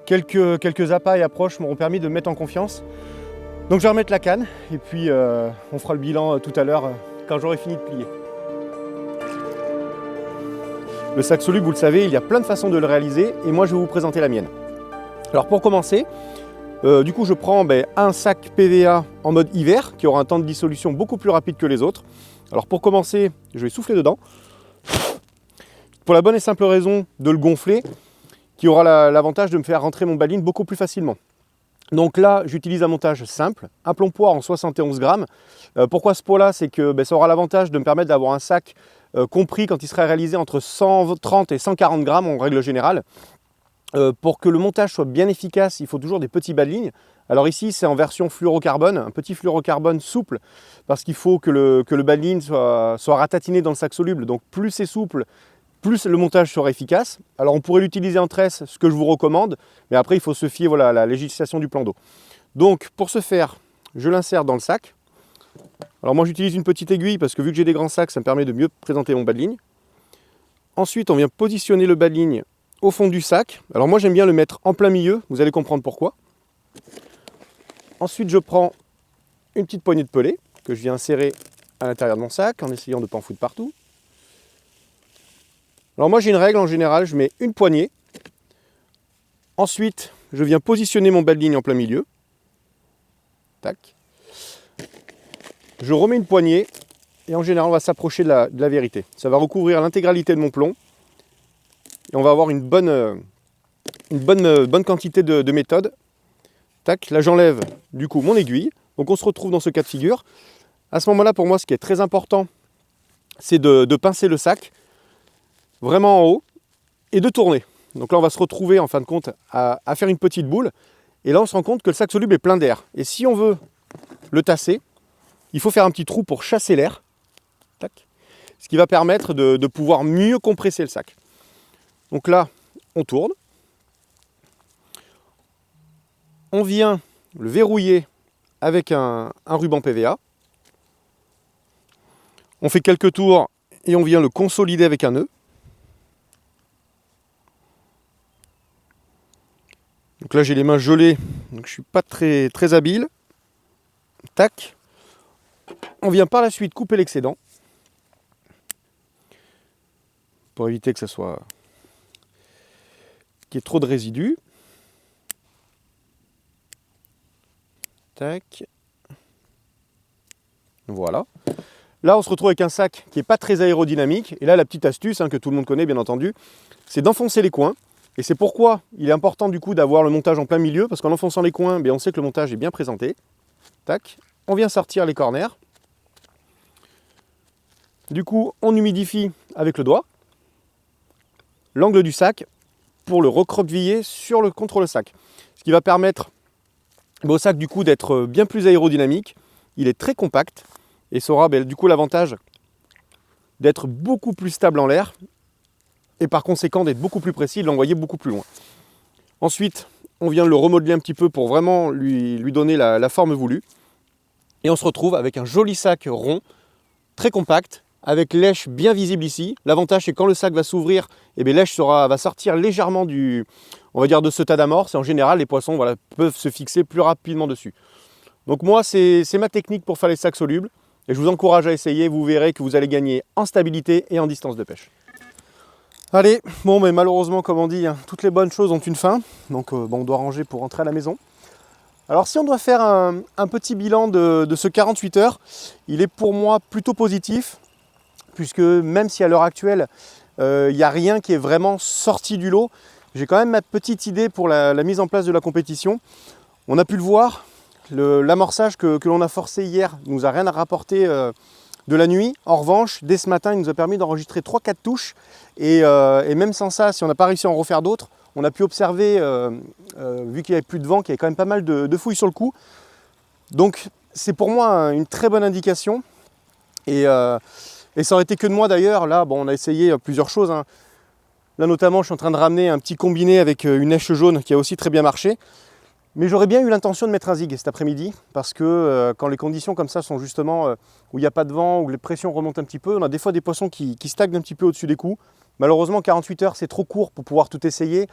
quelques appâts et approches m'auront permis de me mettre en confiance. Donc je vais remettre la canne, et puis on fera le bilan tout à l'heure quand j'aurai fini de plier. Le sac soluble, vous le savez, il y a plein de façons de le réaliser, et moi je vais vous présenter la mienne. Alors pour commencer, du coup je prends un sac PVA en mode hiver, qui aura un temps de dissolution beaucoup plus rapide que les autres. Alors pour commencer, je vais souffler dedans, pour la bonne et simple raison de le gonfler, qui aura l'avantage de me faire rentrer mon baline beaucoup plus facilement. Donc là, j'utilise un montage simple, un plomb poire en 71 grammes. Pourquoi ce pot-là? C'est que ça aura l'avantage de me permettre d'avoir un sac compris quand il sera réalisé entre 130 et 140 grammes en règle générale. Pour que le montage soit bien efficace, il faut toujours des petits bas de ligne. Alors ici, c'est en version fluorocarbone, un petit fluorocarbone souple, parce qu'il faut que le bas de ligne soit ratatiné dans le sac soluble. Donc plus c'est souple, plus le montage sera efficace. Alors on pourrait l'utiliser en tresse, ce que je vous recommande, mais après il faut se fier à la législation du plan d'eau. Donc pour ce faire, je l'insère dans le sac. Alors moi j'utilise une petite aiguille parce que vu que j'ai des grands sacs, ça me permet de mieux présenter mon bas de ligne. Ensuite on vient positionner le bas de ligne au fond du sac. Alors moi j'aime bien le mettre en plein milieu, vous allez comprendre pourquoi. Ensuite je prends une petite poignée de pellet que je viens insérer à l'intérieur de mon sac en essayant de ne pas en foutre partout. Alors moi j'ai une règle en général, je mets une poignée. Ensuite je viens positionner mon bas de ligne en plein milieu. Tac. Je remets une poignée et en général on va s'approcher de la vérité. Ça va recouvrir l'intégralité de mon plomb et on va avoir une bonne quantité de méthode. Tac, là j'enlève du coup mon aiguille. Donc on se retrouve dans ce cas de figure. À ce moment-là, pour moi, ce qui est très important, c'est de pincer le sac vraiment en haut et de tourner. Donc là on va se retrouver en fin de compte à faire une petite boule. Et là on se rend compte que le sac soluble est plein d'air. Et si on veut le tasser, il faut faire un petit trou pour chasser l'air. Ce qui va permettre de pouvoir mieux compresser le sac. Donc là, on tourne. On vient le verrouiller avec un ruban PVA. On fait quelques tours et on vient le consolider avec un nœud. Donc là j'ai les mains gelées, donc je ne suis pas très habile. Tac. On vient par la suite couper l'excédent pour éviter que ça soit qu'il y ait trop de résidus. Tac. Voilà. Là on se retrouve avec un sac qui n'est pas très aérodynamique. Et là la petite astuce que tout le monde connaît bien entendu, c'est d'enfoncer les coins. Et c'est pourquoi il est important du coup d'avoir le montage en plein milieu, parce qu'en enfonçant les coins, on sait que le montage est bien présenté. Tac. On vient sortir les corners. Du coup, on humidifie avec le doigt l'angle du sac pour le recroqueviller contre le sac. Ce qui va permettre au sac du coup d'être bien plus aérodynamique. Il est très compact et ça aura du coup l'avantage d'être beaucoup plus stable en l'air et par conséquent d'être beaucoup plus précis, de l'envoyer beaucoup plus loin. Ensuite, on vient le remodeler un petit peu pour vraiment lui donner la forme voulue. Et on se retrouve avec un joli sac rond, très compact, avec l'èche bien visible ici. L'avantage c'est que quand le sac va s'ouvrir, l'èche va sortir légèrement de ce tas d'amorce. Et en général, les poissons peuvent se fixer plus rapidement dessus. Donc moi, c'est ma technique pour faire les sacs solubles. Et je vous encourage à essayer, vous verrez que vous allez gagner en stabilité et en distance de pêche. Allez, mais malheureusement, comme on dit, toutes les bonnes choses ont une fin. Donc on doit ranger pour rentrer à la maison. Alors si on doit faire un petit bilan de ce 48 heures, il est pour moi plutôt positif, puisque même si à l'heure actuelle, il n'y a rien qui est vraiment sorti du lot, j'ai quand même ma petite idée pour la mise en place de la compétition. On a pu le voir, l'amorçage que l'on a forcé hier ne nous a rien à rapporter de la nuit. En revanche, dès ce matin, il nous a permis d'enregistrer 3-4 touches, et même sans ça, si on n'a pas réussi à en refaire d'autres, on a pu observer, vu qu'il n'y avait plus de vent, qu'il y avait quand même pas mal de fouilles sur le coup. Donc c'est pour moi une très bonne indication. Et ça aurait été que de moi d'ailleurs. Là, on a essayé plusieurs choses. Là notamment, je suis en train de ramener un petit combiné avec une èche jaune qui a aussi très bien marché. Mais j'aurais bien eu l'intention de mettre un zig cet après-midi. Parce que quand les conditions comme ça sont justement où il n'y a pas de vent, où les pressions remontent un petit peu, on a des fois des poissons qui stagnent un petit peu au-dessus des coups. Malheureusement, 48 heures, c'est trop court pour pouvoir tout essayer,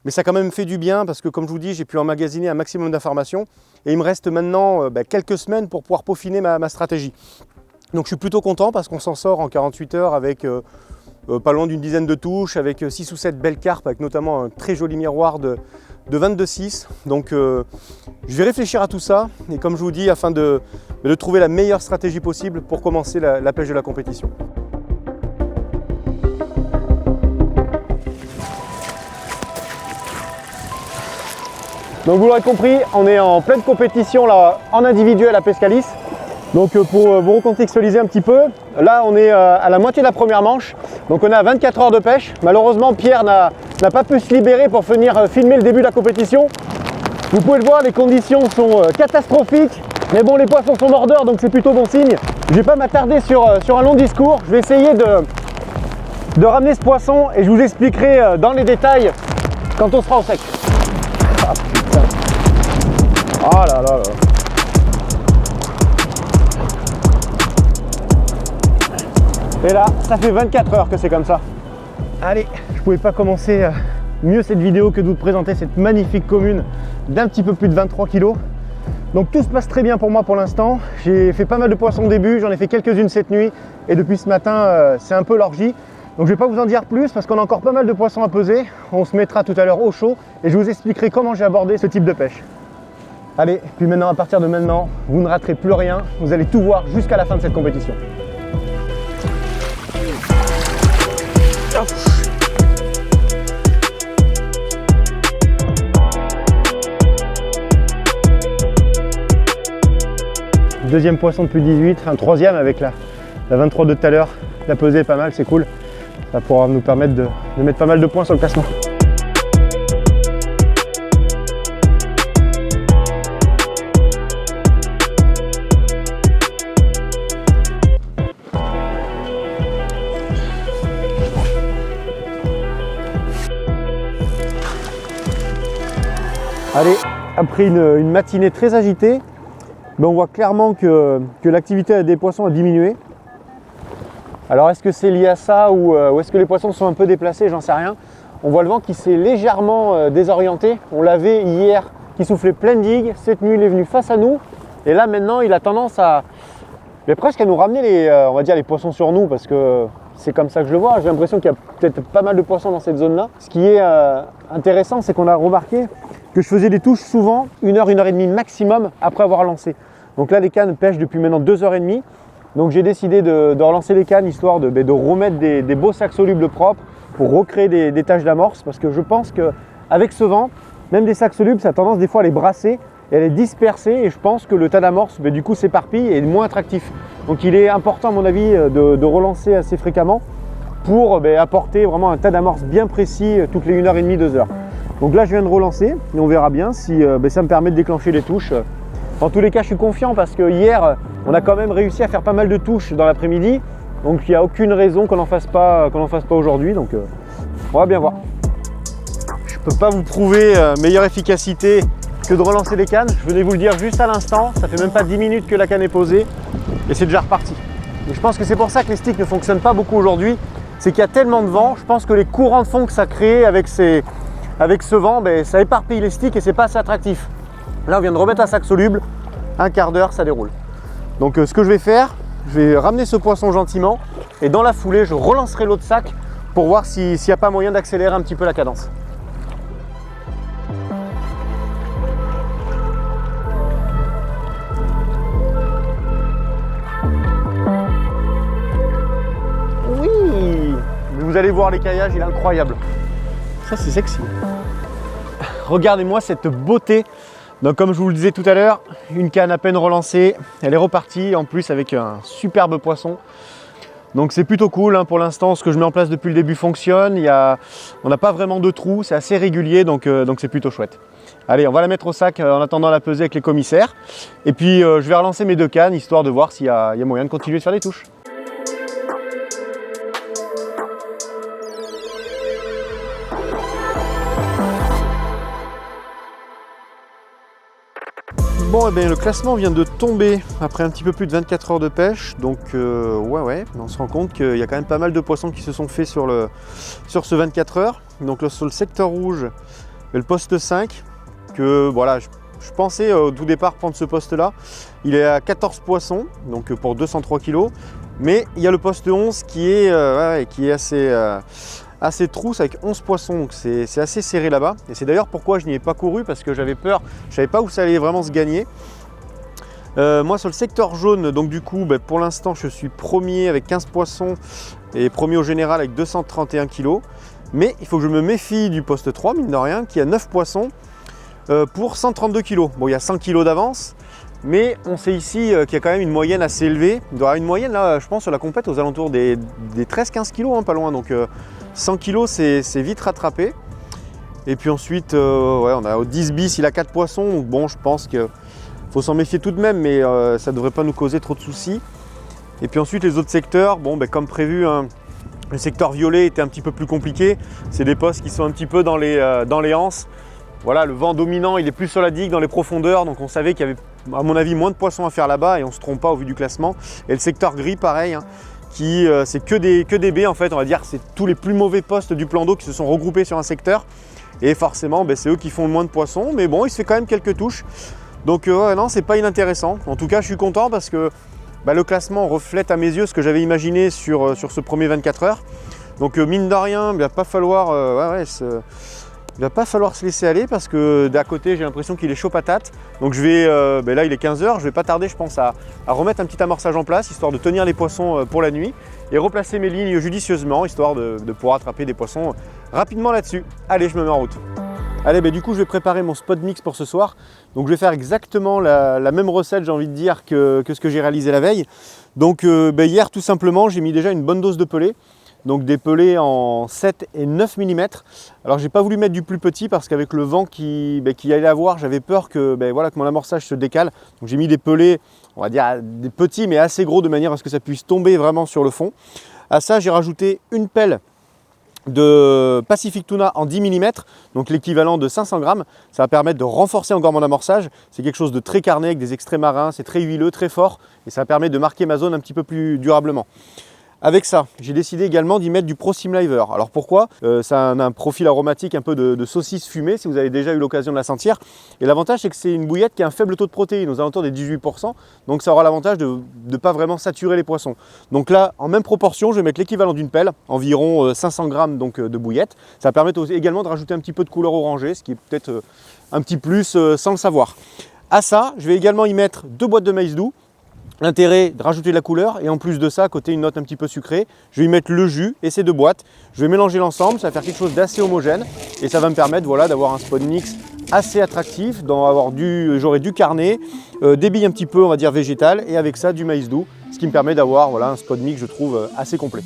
mais ça a quand même fait du bien parce que, comme je vous dis, j'ai pu emmagasiner un maximum d'informations et il me reste maintenant quelques semaines pour pouvoir peaufiner ma stratégie. Donc je suis plutôt content parce qu'on s'en sort en 48 heures avec pas loin d'une dizaine de touches, avec 6 ou 7 belles carpes, avec notamment un très joli miroir de 22,6. Donc je vais réfléchir à tout ça et comme je vous dis, afin de trouver la meilleure stratégie possible pour commencer la pêche de la compétition. Donc vous l'aurez compris, on est en pleine compétition là, en individuel à Pescalis. Donc pour vous recontextualiser un petit peu, là on est à la moitié de la première manche. Donc on est à 24 heures de pêche. Malheureusement Pierre n'a pas pu se libérer pour venir filmer le début de la compétition. Vous pouvez le voir, les conditions sont catastrophiques. Mais bon, les poissons sont mordeurs, donc c'est plutôt bon signe. Je ne vais pas m'attarder sur un long discours. Je vais essayer de ramener ce poisson et je vous expliquerai dans les détails quand on sera au sec. Ah putain. Ah là là là. Et là, ça fait 24 heures que c'est comme ça. Allez, je pouvais pas commencer mieux cette vidéo que de vous présenter cette magnifique commune d'un petit peu plus de 23 kg. Donc tout se passe très bien pour moi pour l'instant. J'ai fait pas mal de poissons au début, j'en ai fait quelques-unes cette nuit et depuis ce matin c'est un peu l'orgie. Donc je vais pas vous en dire plus parce qu'on a encore pas mal de poissons à peser. On se mettra tout à l'heure au chaud et je vous expliquerai comment j'ai abordé ce type de pêche. Allez, puis maintenant à partir de maintenant, vous ne raterez plus rien, vous allez tout voir jusqu'à la fin de cette compétition. Deuxième poisson depuis 18, un troisième avec la 23 de tout à l'heure. La pesée est pas mal, c'est cool. Ça pourra nous permettre de mettre pas mal de points sur le classement. Allez, après une matinée très agitée, on voit clairement que l'activité des poissons a diminué. Alors est-ce que c'est lié à ça ou est-ce que les poissons sont un peu déplacés? J'en sais rien. On voit le vent qui s'est légèrement désorienté. On l'avait hier qui soufflait pleine digue. Cette nuit il est venu face à nous. Et là maintenant il a tendance à presque à nous ramener on va dire les poissons sur nous parce que c'est comme ça que je le vois. J'ai l'impression qu'il y a peut-être pas mal de poissons dans cette zone-là. Ce qui est intéressant, c'est qu'on a remarqué que je faisais des touches souvent 1 heure, 1 heure et demie maximum après avoir lancé. Donc là les cannes pêchent depuis maintenant 2 heures et demie. Donc j'ai décidé de relancer les cannes histoire de remettre des beaux sacs solubles propres pour recréer des taches d'amorce parce que je pense qu'avec ce vent, même des sacs solubles, ça a tendance des fois à les brasser et à les disperser et je pense que le tas d'amorce du coup s'éparpille et est moins attractif. Donc il est important à mon avis de relancer assez fréquemment pour apporter vraiment un tas d'amorce bien précis toutes les 1 heure et demie, 2 heures. Donc là je viens de relancer et on verra bien si ça me permet de déclencher les touches. En tous les cas je suis confiant parce que hier on a quand même réussi à faire pas mal de touches dans l'après-midi. Donc il n'y a aucune raison qu'on n'en fasse pas aujourd'hui. Donc on va bien voir. Je ne peux pas vous prouver meilleure efficacité que de relancer les cannes. Je venais vous le dire juste à l'instant. Ça fait même pas 10 minutes que la canne est posée et c'est déjà reparti. Et je pense que c'est pour ça que les sticks ne fonctionnent pas beaucoup aujourd'hui. C'est qu'il y a tellement de vent. Je pense que les courants de fond que ça crée avec ce vent, ça éparpille les sticks et c'est pas assez attractif. Là on vient de remettre un sac soluble, un quart d'heure ça déroule. Donc ce que je vais faire, je vais ramener ce poisson gentiment et dans la foulée je relancerai l'autre sac pour voir s'il n'y a pas moyen d'accélérer un petit peu la cadence. Oui, vous allez voir l'écaillage, il est incroyable. Ça c'est sexy. Regardez-moi cette beauté. Donc comme je vous le disais tout à l'heure, une canne à peine relancée, elle est repartie en plus avec un superbe poisson. Donc c'est plutôt cool pour l'instant, ce que je mets en place depuis le début fonctionne. On n'a pas vraiment de trous, c'est assez régulier donc c'est plutôt chouette. Allez, on va la mettre au sac en attendant la peser avec les commissaires. Et puis je vais relancer mes 2 cannes histoire de voir s'il y a moyen de continuer de faire des touches. Bon, le classement vient de tomber après un petit peu plus de 24 heures de pêche. Donc ouais, on se rend compte qu'il y a quand même pas mal de poissons qui se sont faits sur ce 24 heures. Donc sur le secteur rouge, le poste 5, que voilà, je pensais au tout départ prendre ce poste-là. Il est à 14 poissons, donc pour 203 kg. Mais il y a le poste 11 qui est assez trousse avec 11 poissons, donc c'est assez serré là-bas. Et c'est d'ailleurs pourquoi je n'y ai pas couru, parce que j'avais peur, je ne savais pas où ça allait vraiment se gagner. Moi sur le secteur jaune, donc du coup pour l'instant je suis premier avec 15 poissons et premier au général avec 231 kg. Mais il faut que je me méfie du poste 3, mine de rien, qui a 9 poissons pour 132 kg. Bon, il y a 100 kg d'avance, mais on sait ici qu'il y a quand même une moyenne assez élevée. Il doit y avoir une moyenne là, je pense, sur la compète aux alentours des 13-15 kg, pas loin. Donc 100 kg, c'est vite rattrapé. Et puis ensuite, on a au 10 bis, il a 4 poissons. Donc bon, je pense qu'il faut s'en méfier tout de même, mais ça ne devrait pas nous causer trop de soucis. Et puis ensuite, les autres secteurs, comme prévu, le secteur violet était un petit peu plus compliqué. C'est des postes qui sont un petit peu dans les anses. Voilà, le vent dominant, il est plus sur la digue, dans les profondeurs. Donc on savait qu'il y avait, à mon avis, moins de poissons à faire là-bas et on ne se trompe pas au vu du classement. Et le secteur gris, pareil, c'est que des baies en fait, on va dire, c'est tous les plus mauvais postes du plan d'eau qui se sont regroupés sur un secteur. Et forcément, c'est eux qui font le moins de poissons, mais bon, il se fait quand même quelques touches. Donc ouais, non, c'est pas inintéressant. En tout cas, je suis content parce que le classement reflète à mes yeux ce que j'avais imaginé sur ce premier 24 heures. Donc mine de rien, il va pas falloir, il va pas falloir se laisser aller parce que d'à côté, j'ai l'impression qu'il est chaud patate. Donc je vais, là il est 15 h, je vais pas tarder, je pense, à remettre un petit amorçage en place, histoire de tenir les poissons pour la nuit et replacer mes lignes judicieusement, histoire de pouvoir attraper des poissons rapidement là-dessus. Allez, je me mets en route. Allez, du coup, je vais préparer mon spot mix pour ce soir. Donc, je vais faire exactement la même recette, j'ai envie de dire, que ce que j'ai réalisé la veille. Donc, hier, tout simplement, j'ai mis déjà une bonne dose de pelés. Donc, des pelés en 7 et 9 mm. Alors, j'ai pas voulu mettre du plus petit parce qu'avec le vent qui allait avoir, j'avais peur que mon amorçage se décale. Donc, j'ai mis des pelés, on va dire, des petits mais assez gros de manière à ce que ça puisse tomber vraiment sur le fond. À ça, j'ai rajouté une pelle de Pacific Tuna en 10 mm, donc l'équivalent de 500 grammes. Ça va permettre de renforcer encore mon amorçage. C'est quelque chose de très carné avec des extraits marins, c'est très huileux, très fort et ça permet de marquer ma zone un petit peu plus durablement. Avec ça, j'ai décidé également d'y mettre du Pro Sim Liver. Alors pourquoi? Ça a un profil aromatique un peu de saucisse fumée, si vous avez déjà eu l'occasion de la sentir. Et l'avantage, c'est que c'est une bouillette qui a un faible taux de protéines, aux alentours des 18%. Donc ça aura l'avantage de ne pas vraiment saturer les poissons. Donc là, en même proportion, je vais mettre l'équivalent d'une pelle, environ 500 grammes donc, de bouillette. Ça va permettre également de rajouter un petit peu de couleur orangée, ce qui est peut-être un petit plus sans le savoir. À ça, je vais également y mettre 2 boîtes de maïs doux. L'intérêt de rajouter de la couleur et en plus de ça, à côté une note un petit peu sucrée, je vais y mettre le jus et ces 2 boîtes. Je vais mélanger l'ensemble, ça va faire quelque chose d'assez homogène et ça va me permettre d'avoir un spot mix assez attractif, j'aurai du carnet, des billes un petit peu on va dire végétales et avec ça du maïs doux, ce qui me permet d'avoir un spot mix je trouve assez complet.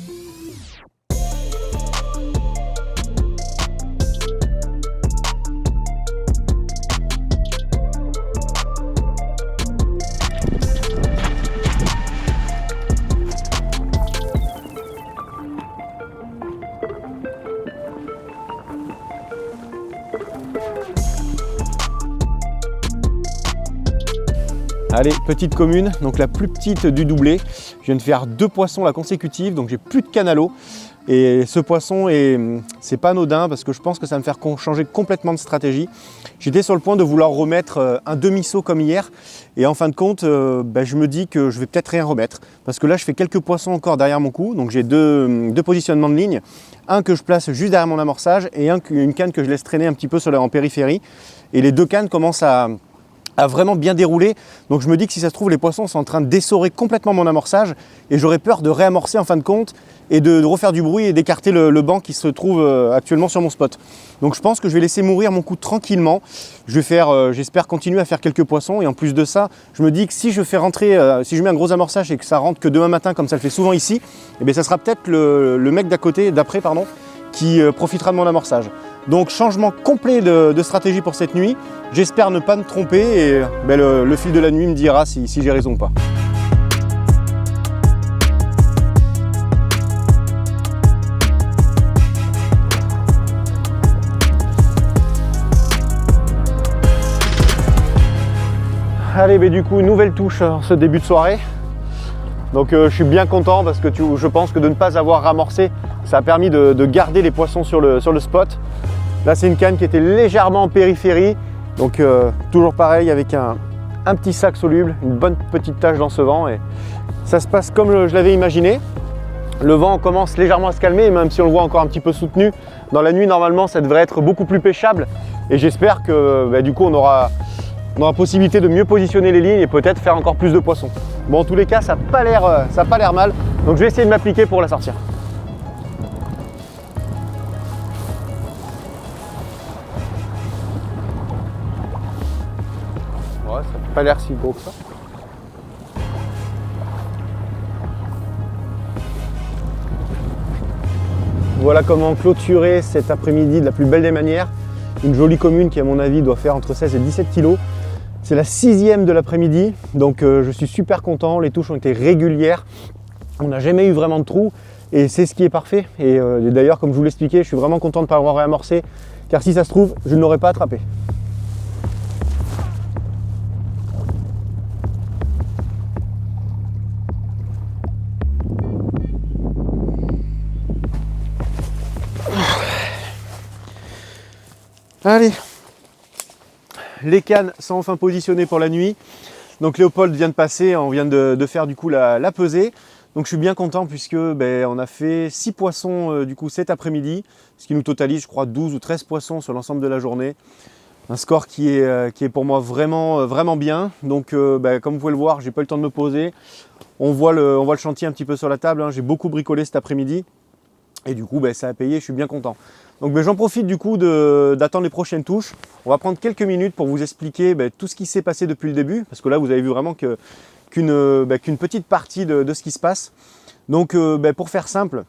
Allez, petite commune, donc la plus petite du doublé. Je viens de faire 2 poissons là consécutifs, donc j'ai plus de canne à l'eau. Et ce poisson, c'est pas anodin parce que je pense que ça va me faire changer complètement de stratégie. J'étais sur le point de vouloir remettre un demi-saut comme hier. Et en fin de compte, je me dis que je vais peut-être rien remettre. Parce que là, je fais quelques poissons encore derrière mon cou. Donc j'ai deux positionnements de ligne. Un que je place juste derrière mon amorçage et une canne que je laisse traîner un petit peu en périphérie. Et les 2 cannes commencent à vraiment bien déroulé. Donc je me dis que si ça se trouve, les poissons sont en train de dessorer complètement mon amorçage et j'aurais peur de réamorcer en fin de compte et de refaire du bruit et d'écarter le banc qui se trouve actuellement sur mon spot. Donc je pense que je vais laisser mourir mon coup tranquillement. Je vais faire, j'espère continuer à faire quelques poissons et en plus de ça, je me dis que si je fais rentrer, si je mets un gros amorçage et que ça rentre que demain matin comme ça le fait souvent ici, ça sera peut-être le mec d'après qui profitera de mon amorçage. Donc changement complet de stratégie pour cette nuit. J'espère ne pas me tromper et le fil de la nuit me dira si j'ai raison ou pas. Allez, du coup, nouvelle touche en ce début de soirée. Donc je suis bien content parce que je pense que de ne pas avoir ramorcé, ça a permis de garder les poissons sur le spot. Là, c'est une canne qui était légèrement en périphérie. Donc toujours pareil avec un petit sac soluble, une bonne petite tache dans ce vent. Et ça se passe comme je l'avais imaginé. Le vent commence légèrement à se calmer, même si on le voit encore un petit peu soutenu. Dans la nuit, normalement, ça devrait être beaucoup plus pêchable. Et j'espère que du coup, on aura possibilité de mieux positionner les lignes et peut-être faire encore plus de poissons. Bon, en tous les cas, ça n'a pas l'air mal. Donc je vais essayer de m'appliquer pour la sortir. Ouais, ça n'a pas l'air si gros que ça. Voilà comment clôturer cet après-midi de la plus belle des manières. Une jolie commune qui, à mon avis, doit faire entre 16 et 17 kg. C'est la 6e de l'après-midi, donc je suis super content. Les touches ont été régulières. On n'a jamais eu vraiment de trous et c'est ce qui est parfait. Et d'ailleurs, comme je vous l'expliquais, je suis vraiment content de ne pas avoir réamorcé, car si ça se trouve, je ne l'aurais pas attrapé. Allez, les cannes sont enfin positionnées pour la nuit. Donc Léopold vient de passer, on vient de faire du coup la pesée. Donc je suis bien content puisque on a fait 6 poissons du coup cet après-midi, ce qui nous totalise je crois 12 ou 13 poissons sur l'ensemble de la journée. Un score qui est pour moi vraiment bien. Donc comme vous pouvez le voir, j'ai pas eu le temps de me poser. On voit le chantier un petit peu sur la table, hein. J'ai beaucoup bricolé cet après-midi. Et du coup ça a payé, je suis bien content. Donc j'en profite du coup d'attendre les prochaines touches. On va prendre quelques minutes pour vous expliquer tout ce qui s'est passé depuis le début. Parce que là vous avez vu vraiment qu'une petite partie de ce qui se passe. Donc pour faire simple,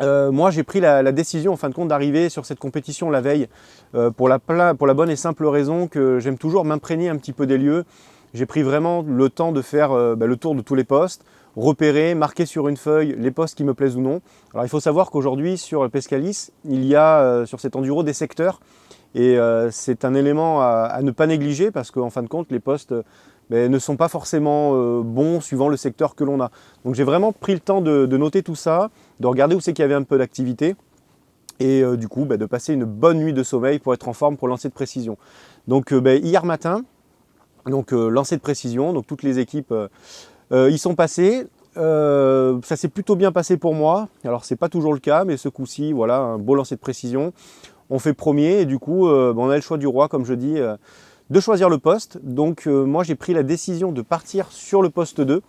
moi j'ai pris la décision en fin de compte d'arriver sur cette compétition la veille pour la bonne et simple raison que j'aime toujours m'imprégner un petit peu des lieux. J'ai pris vraiment le temps de faire le tour de tous les postes, repérer, marquer sur une feuille les postes qui me plaisent ou non. Alors il faut savoir qu'aujourd'hui sur le Pescalis, il y a sur cet enduro des secteurs et c'est un élément à ne pas négliger parce qu'en fin de compte les postes ne sont pas forcément bons suivant le secteur que l'on a. Donc j'ai vraiment pris le temps de noter tout ça, de regarder où c'est qu'il y avait un peu d'activité et du coup de passer une bonne nuit de sommeil pour être en forme pour lancer de précision. Donc hier matin, lancer de précision, donc toutes les équipes y sont passées. Ça s'est plutôt bien passé pour moi. Alors c'est pas toujours le cas, mais ce coup-ci, voilà, un beau lancer de précision. On fait premier et du coup, on a le choix du roi, comme je dis, de choisir le poste. Donc moi j'ai pris la décision de partir sur le poste 2.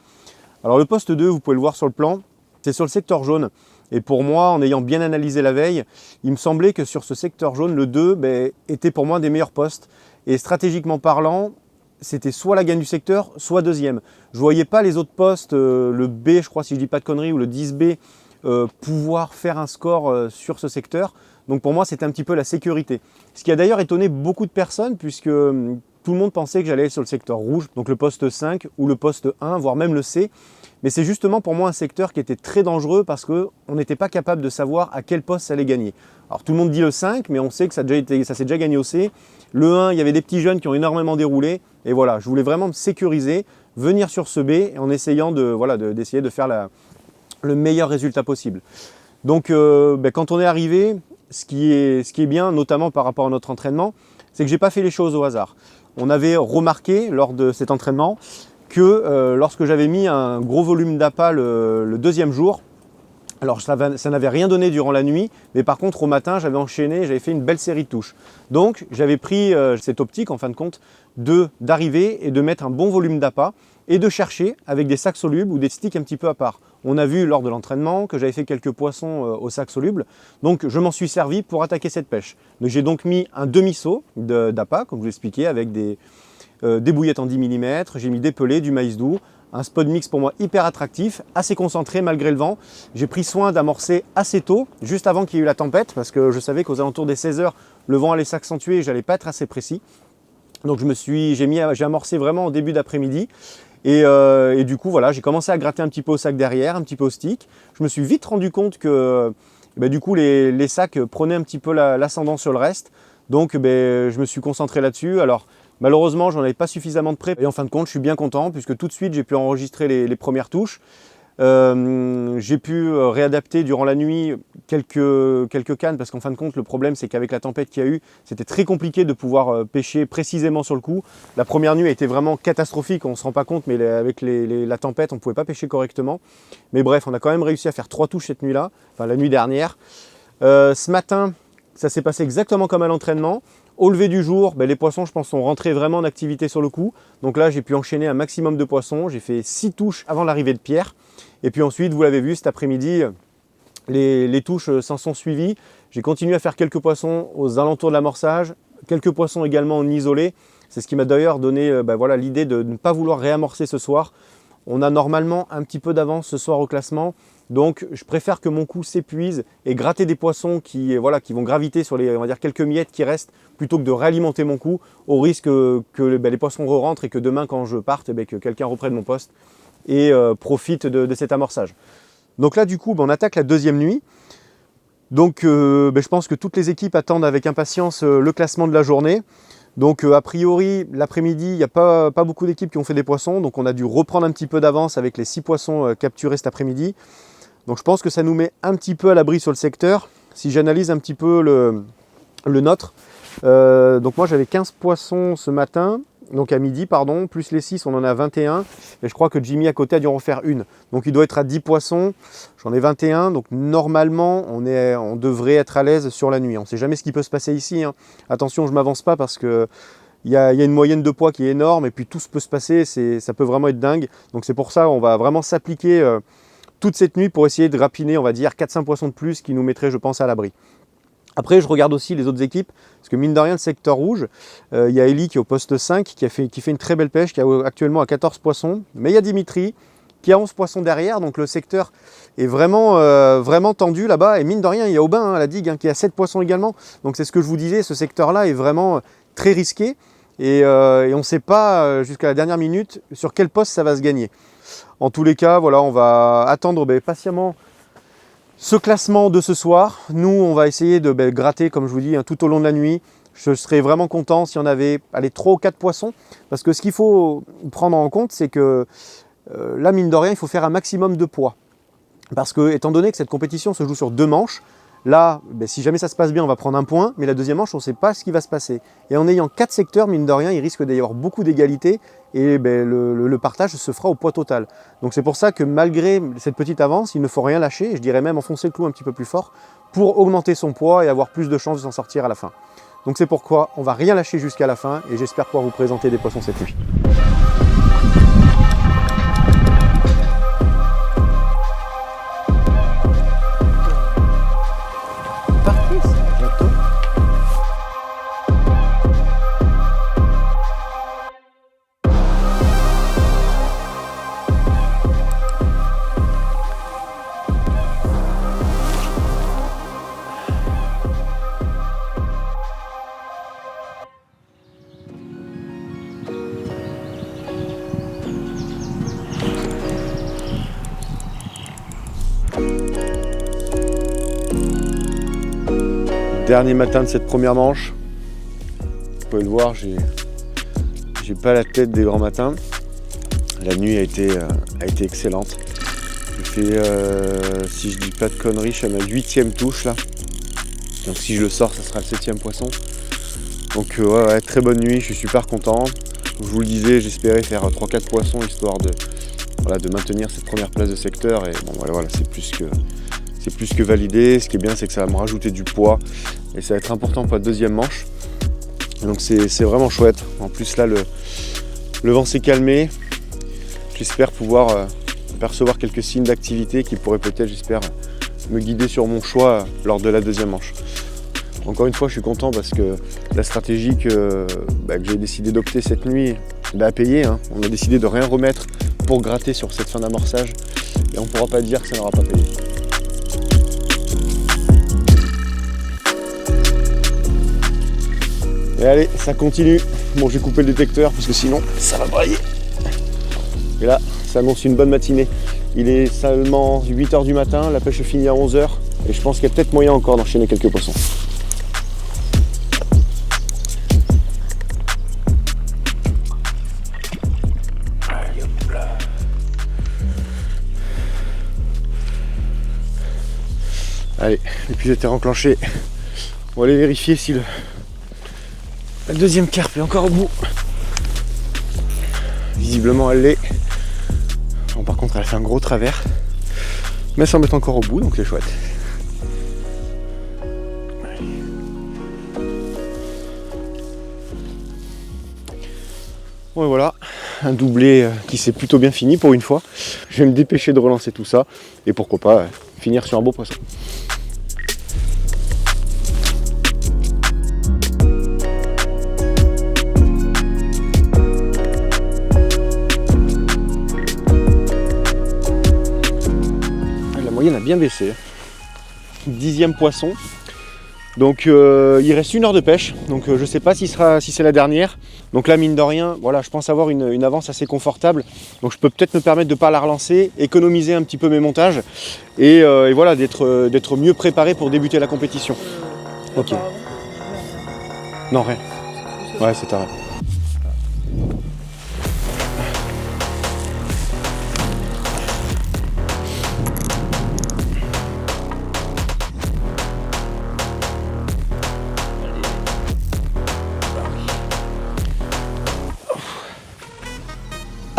Alors le poste 2, vous pouvez le voir sur le plan, c'est sur le secteur jaune. Et pour moi, en ayant bien analysé la veille, il me semblait que sur ce secteur jaune, le 2 était pour moi un des meilleurs postes. Et stratégiquement parlant, c'était soit la gagne du secteur, soit deuxième. Je ne voyais pas les autres postes, le B, je crois si je ne dis pas de conneries, ou le 10B, pouvoir faire un score sur ce secteur. Donc pour moi, c'était un petit peu la sécurité. Ce qui a d'ailleurs étonné beaucoup de personnes, puisque tout le monde pensait que j'allais aller sur le secteur rouge, donc le poste 5 ou le poste 1, voire même le C. Mais c'est justement pour moi un secteur qui était très dangereux parce qu'on n'était pas capable de savoir à quel poste ça allait gagner. Alors tout le monde dit le 5, mais on sait que ça s'est déjà gagné au C. Le 1, il y avait des petits jeunes qui ont énormément déroulé. Et voilà, je voulais vraiment me sécuriser, venir sur ce B en essayant d'essayer de faire le meilleur résultat possible. Donc quand on est arrivé, ce qui est bien, notamment par rapport à notre entraînement, c'est que je n'ai pas fait les choses au hasard. On avait remarqué lors de cet entraînement que lorsque j'avais mis un gros volume d'appât le deuxième jour, alors ça n'avait rien donné durant la nuit, mais par contre au matin j'avais enchaîné, j'avais fait une belle série de touches. Donc j'avais pris cette optique en fin de compte d'arriver et de mettre un bon volume d'appât et de chercher avec des sacs solubles ou des sticks un petit peu à part. On a vu lors de l'entraînement que j'avais fait quelques poissons au sac soluble, donc je m'en suis servi pour attaquer cette pêche. Donc j'ai donc mis un demi-seau d'appât, comme je vous l'expliquais, avec des bouillettes en 10 mm, j'ai mis des pelés, du maïs doux, un spot mix pour moi hyper attractif, assez concentré malgré le vent. J'ai pris soin d'amorcer assez tôt, juste avant qu'il y ait eu la tempête, parce que je savais qu'aux alentours des 16 h, le vent allait s'accentuer et je n'allais pas être assez précis. Donc j'ai amorcé vraiment au début d'après-midi. Et du coup, voilà, j'ai commencé à gratter un petit peu au sac derrière, un petit peu au stick. Je me suis vite rendu compte que du coup, les sacs prenaient un petit peu l'ascendant sur le reste. Donc je me suis concentré là-dessus. Alors malheureusement, j'en avais pas suffisamment de près. Et en fin de compte, je suis bien content puisque tout de suite, j'ai pu enregistrer les premières touches. J'ai pu réadapter durant la nuit quelques cannes parce qu'en fin de compte, le problème, c'est qu'avec la tempête qu'il y a eu, c'était très compliqué de pouvoir pêcher précisément sur le coup. La première nuit a été vraiment catastrophique, on ne se rend pas compte, mais avec la tempête, on ne pouvait pas pêcher correctement. Mais bref, on a quand même réussi à faire 3 touches cette nuit-là, enfin la nuit dernière. Ce matin, ça s'est passé exactement comme à l'entraînement. Au lever du jour, les poissons, je pense, sont rentrés vraiment en activité sur le coup. Donc là, j'ai pu enchaîner un maximum de poissons. J'ai fait 6 touches avant l'arrivée de Pierre. Et puis ensuite, vous l'avez vu, cet après-midi, les touches s'en sont suivies. J'ai continué à faire quelques poissons aux alentours de l'amorçage, quelques poissons également en isolé. C'est ce qui m'a d'ailleurs donné l'idée de ne pas vouloir réamorcer ce soir. On a normalement un petit peu d'avance ce soir au classement. Donc je préfère que mon coup s'épuise et gratter des poissons qui vont graviter sur les quelques miettes qui restent plutôt que de réalimenter mon coup au risque que les poissons re-rentrent et que demain quand je parte, que quelqu'un reprenne mon poste et profite de cet amorçage. Donc là du coup on attaque la deuxième nuit. Donc je pense que toutes les équipes attendent avec impatience le classement de la journée. Donc a priori l'après-midi il n'y a pas beaucoup d'équipes qui ont fait des poissons, donc on a dû reprendre un petit peu d'avance avec les 6 poissons capturés cet après-midi. Donc je pense que ça nous met un petit peu à l'abri sur le secteur. Si j'analyse un petit peu le nôtre, Donc moi j'avais 15 poissons ce matin, donc à midi pardon, plus les 6 on en a 21 et je crois que Jimmy à côté a dû en faire une. Donc il doit être à 10 poissons, j'en ai 21, donc normalement on devrait être à l'aise sur la nuit. On ne sait jamais ce qui peut se passer ici, hein. Attention, je ne m'avance pas parce que il y a une moyenne de poids qui est énorme et puis tout peut se passer, ça peut vraiment être dingue. Donc c'est pour ça qu'on va vraiment s'appliquer toute cette nuit pour essayer de rapiner, on va dire 4-5 poissons de plus qui nous mettraient, je pense, à l'abri. Après, je regarde aussi les autres équipes, parce que mine de rien, le secteur rouge, il y a Eli qui est au poste 5, qui fait une très belle pêche, qui est actuellement à 14 poissons. Mais il y a Dimitri qui a 11 poissons derrière, donc le secteur est vraiment tendu là-bas. Et mine de rien, il y a Aubin, hein, à la digue, hein, qui a 7 poissons également. Donc c'est ce que je vous disais, ce secteur-là est vraiment très risqué. Et on ne sait pas jusqu'à la dernière minute sur quel poste ça va se gagner. En tous les cas, voilà, on va attendre patiemment ce classement de ce soir. Nous, on va essayer de gratter, comme je vous dis, hein, tout au long de la nuit. Je serais vraiment content s'il y en avait 3 ou 4 poissons. Parce que ce qu'il faut prendre en compte, c'est que là, mine de rien, il faut faire un maximum de poids. Parce que, étant donné que cette compétition se joue sur 2 manches, là, si jamais ça se passe bien, on va prendre un point, mais la deuxième manche, on ne sait pas ce qui va se passer. Et en ayant 4 secteurs, mine de rien, il risque d'y avoir beaucoup d'égalité et le partage se fera au poids total. Donc c'est pour ça que malgré cette petite avance, il ne faut rien lâcher, et je dirais même enfoncer le clou un petit peu plus fort pour augmenter son poids et avoir plus de chances de s'en sortir à la fin. Donc c'est pourquoi on ne va rien lâcher jusqu'à la fin et j'espère pouvoir vous présenter des poissons cette nuit. Dernier matin de cette première manche. Vous pouvez le voir, j'ai pas la tête des grands matins. La nuit a été excellente. J'ai fait, si je dis pas de conneries, je suis à ma 8e touche là. Donc si je le sors, ça sera le 7e poisson. Donc ouais, très bonne nuit, je suis super content. Je vous le disais, j'espérais faire 3-4 poissons histoire de maintenir cette première place de secteur. Et bon voilà, c'est plus que validé. Ce qui est bien, c'est que ça va me rajouter du poids et ça va être important pour la deuxième manche. Donc c'est vraiment chouette. En plus là, le vent s'est calmé. J'espère pouvoir percevoir quelques signes d'activité qui pourraient peut-être, j'espère, me guider sur mon choix lors de la deuxième manche. Encore une fois, je suis content parce que la stratégie que j'ai décidé d'opter cette nuit a payé, hein. On a décidé de rien remettre pour gratter sur cette fin d'amorçage et on ne pourra pas dire que ça n'aura pas payé. Et allez, ça continue. Bon, j'ai coupé le détecteur parce que sinon ça va brailler. Et là, ça annonce une bonne matinée. Il est seulement 8 h du matin, la pêche finit à 11 h et je pense qu'il y a peut-être moyen encore d'enchaîner quelques poissons. Allez, l'épuisette est enclenché. On va aller vérifier si la deuxième carpe est encore au bout. Visiblement elle l'est. Bon, par contre elle a fait un gros travers. Mais elle semble être encore au bout, donc c'est chouette. Bon et voilà, un doublé qui s'est plutôt bien fini pour une fois. Je vais me dépêcher de relancer tout ça et pourquoi pas finir sur un beau poisson. La moyenne a bien baissé. 10e poisson. Donc il reste 1 heure de pêche, donc je ne sais pas si c'est la dernière. Donc là, mine de rien, voilà, je pense avoir une avance assez confortable. Donc je peux peut-être me permettre de ne pas la relancer, économiser un petit peu mes montages et voilà, d'être mieux préparé pour débuter la compétition. Ok. Non, rien. Ouais, c'est arrêté.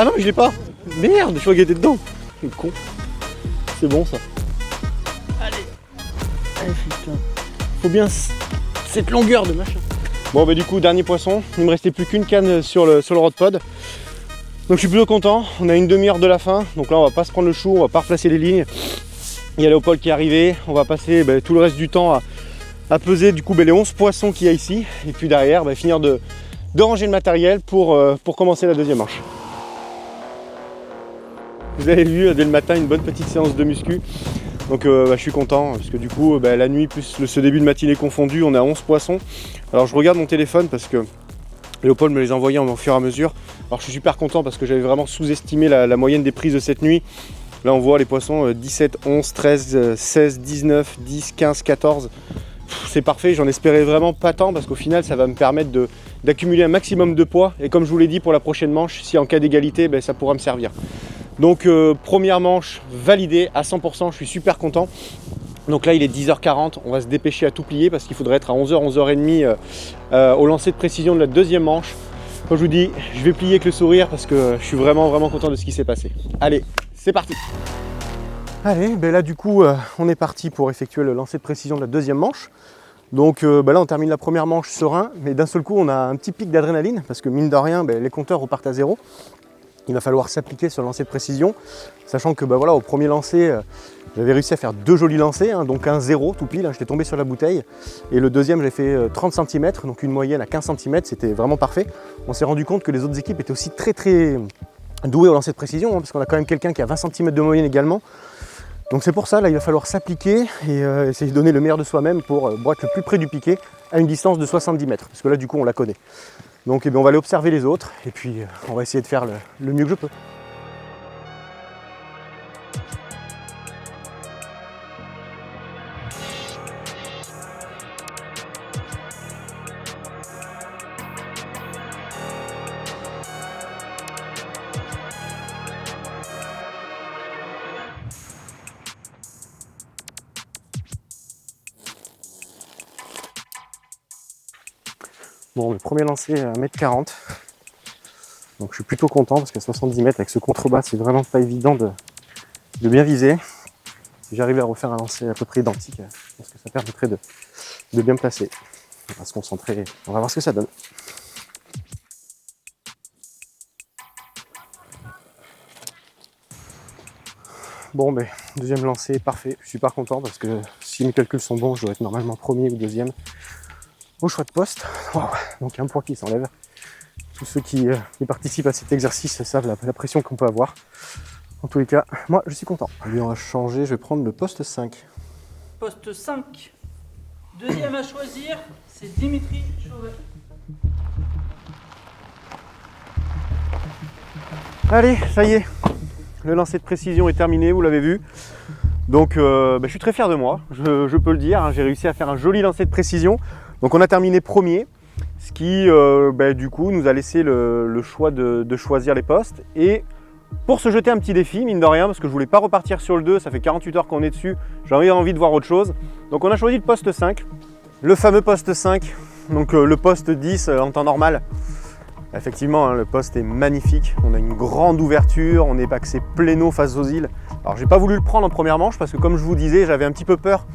Ah non, mais je l'ai pas. Merde, je crois qu'il était dedans. C'est con. C'est bon ça. Allez. Allez, putain. Faut bien cette longueur de machin. Bon bah du coup, dernier poisson. Il me restait plus qu'une canne sur le rod pod. Donc je suis plutôt content. On a une demi-heure de la fin. Donc là, on va pas se prendre le chou, on va pas replacer les lignes. Il y a Léopold qui est arrivé. On va passer tout le reste du temps à peser du coup les 11 poissons qu'il y a ici. Et puis derrière, finir de ranger le matériel pour commencer la deuxième manche. Vous avez vu dès le matin une bonne petite séance de muscu. Donc je suis content parce que du coup la nuit plus ce début de matinée confondu, on a 11 poissons. Alors je regarde mon téléphone parce que Léopold me les envoyait au fur et à mesure. Alors je suis super content parce que j'avais vraiment sous-estimé la moyenne des prises de cette nuit. Là on voit les poissons 17, 11, 13, 16, 19, 10, 15, 14. C'est parfait, j'en espérais vraiment pas tant parce qu'au final ça va me permettre d'accumuler un maximum de poids. Et comme je vous l'ai dit pour la prochaine manche, si en cas d'égalité, ça pourra me servir. Donc première manche validée à 100%, je suis super content. Donc là il est 10h40, on va se dépêcher à tout plier parce qu'il faudrait être à 11h, 11h30 au lancer de précision de la deuxième manche. Comme je vous dis, je vais plier avec le sourire parce que je suis vraiment content de ce qui s'est passé. Allez, c'est parti. Allez, là du coup on est parti pour effectuer le lancer de précision de la deuxième manche. Donc là on termine la première manche serein, mais d'un seul coup on a un petit pic d'adrénaline parce que mine de rien les compteurs repartent à zéro. Il va falloir s'appliquer sur le lancer de précision, sachant que voilà, au premier lancer, j'avais réussi à faire 2 jolis lancers, donc un 0 tout pile, j'étais tombé sur la bouteille. Et le deuxième, j'ai fait 30 cm, donc une moyenne à 15 cm, c'était vraiment parfait. On s'est rendu compte que les autres équipes étaient aussi très douées au lancer de précision, parce qu'on a quand même quelqu'un qui a 20 cm de moyenne également. Donc c'est pour ça, là, il va falloir s'appliquer et essayer de donner le meilleur de soi-même pour être le plus près du piquet à une distance de 70 mètres, parce que là, du coup, on la connaît. Donc on va aller observer les autres et puis on va essayer de faire le mieux que je peux. Bon, le premier lancer à 1m40. Donc je suis plutôt content parce qu'à 70 mètres avec ce contrebas, c'est vraiment pas évident de bien viser. Si j'arrivais à refaire un lancer à peu près identique, je pense que ça permettrait de bien me placer. On va se concentrer, on va voir ce que ça donne. Bon, deuxième lancer, parfait. Je suis super content parce que si mes calculs sont bons, je dois être normalement premier ou deuxième au choix de poste. Wow. Donc un point qui s'enlève. Tous ceux qui participent à cet exercice savent la pression qu'on peut avoir. En tous les cas, moi je suis content. Allez, on va changer, je vais prendre le poste 5. Poste 5. Deuxième à choisir, c'est Dimitri Chauvet. Allez, ça y est. Le lancer de précision est terminé, vous l'avez vu. Donc je suis très fier de moi, je peux le dire. J'ai réussi à faire un joli lancer de précision. Donc on a terminé premier. Ce qui du coup nous a laissé le choix de choisir les postes. Et pour se jeter un petit défi, mine de rien, parce que je voulais pas repartir sur le 2, ça fait 48 heures qu'on est dessus, j'avais envie de voir autre chose. Donc on a choisi le poste 5, le fameux poste 5, donc le poste 10 en temps normal. Effectivement, le poste est magnifique, on a une grande ouverture, on est axé pléno face aux îles. Alors j'ai pas voulu le prendre en première manche parce que comme je vous disais, j'avais un petit peu peur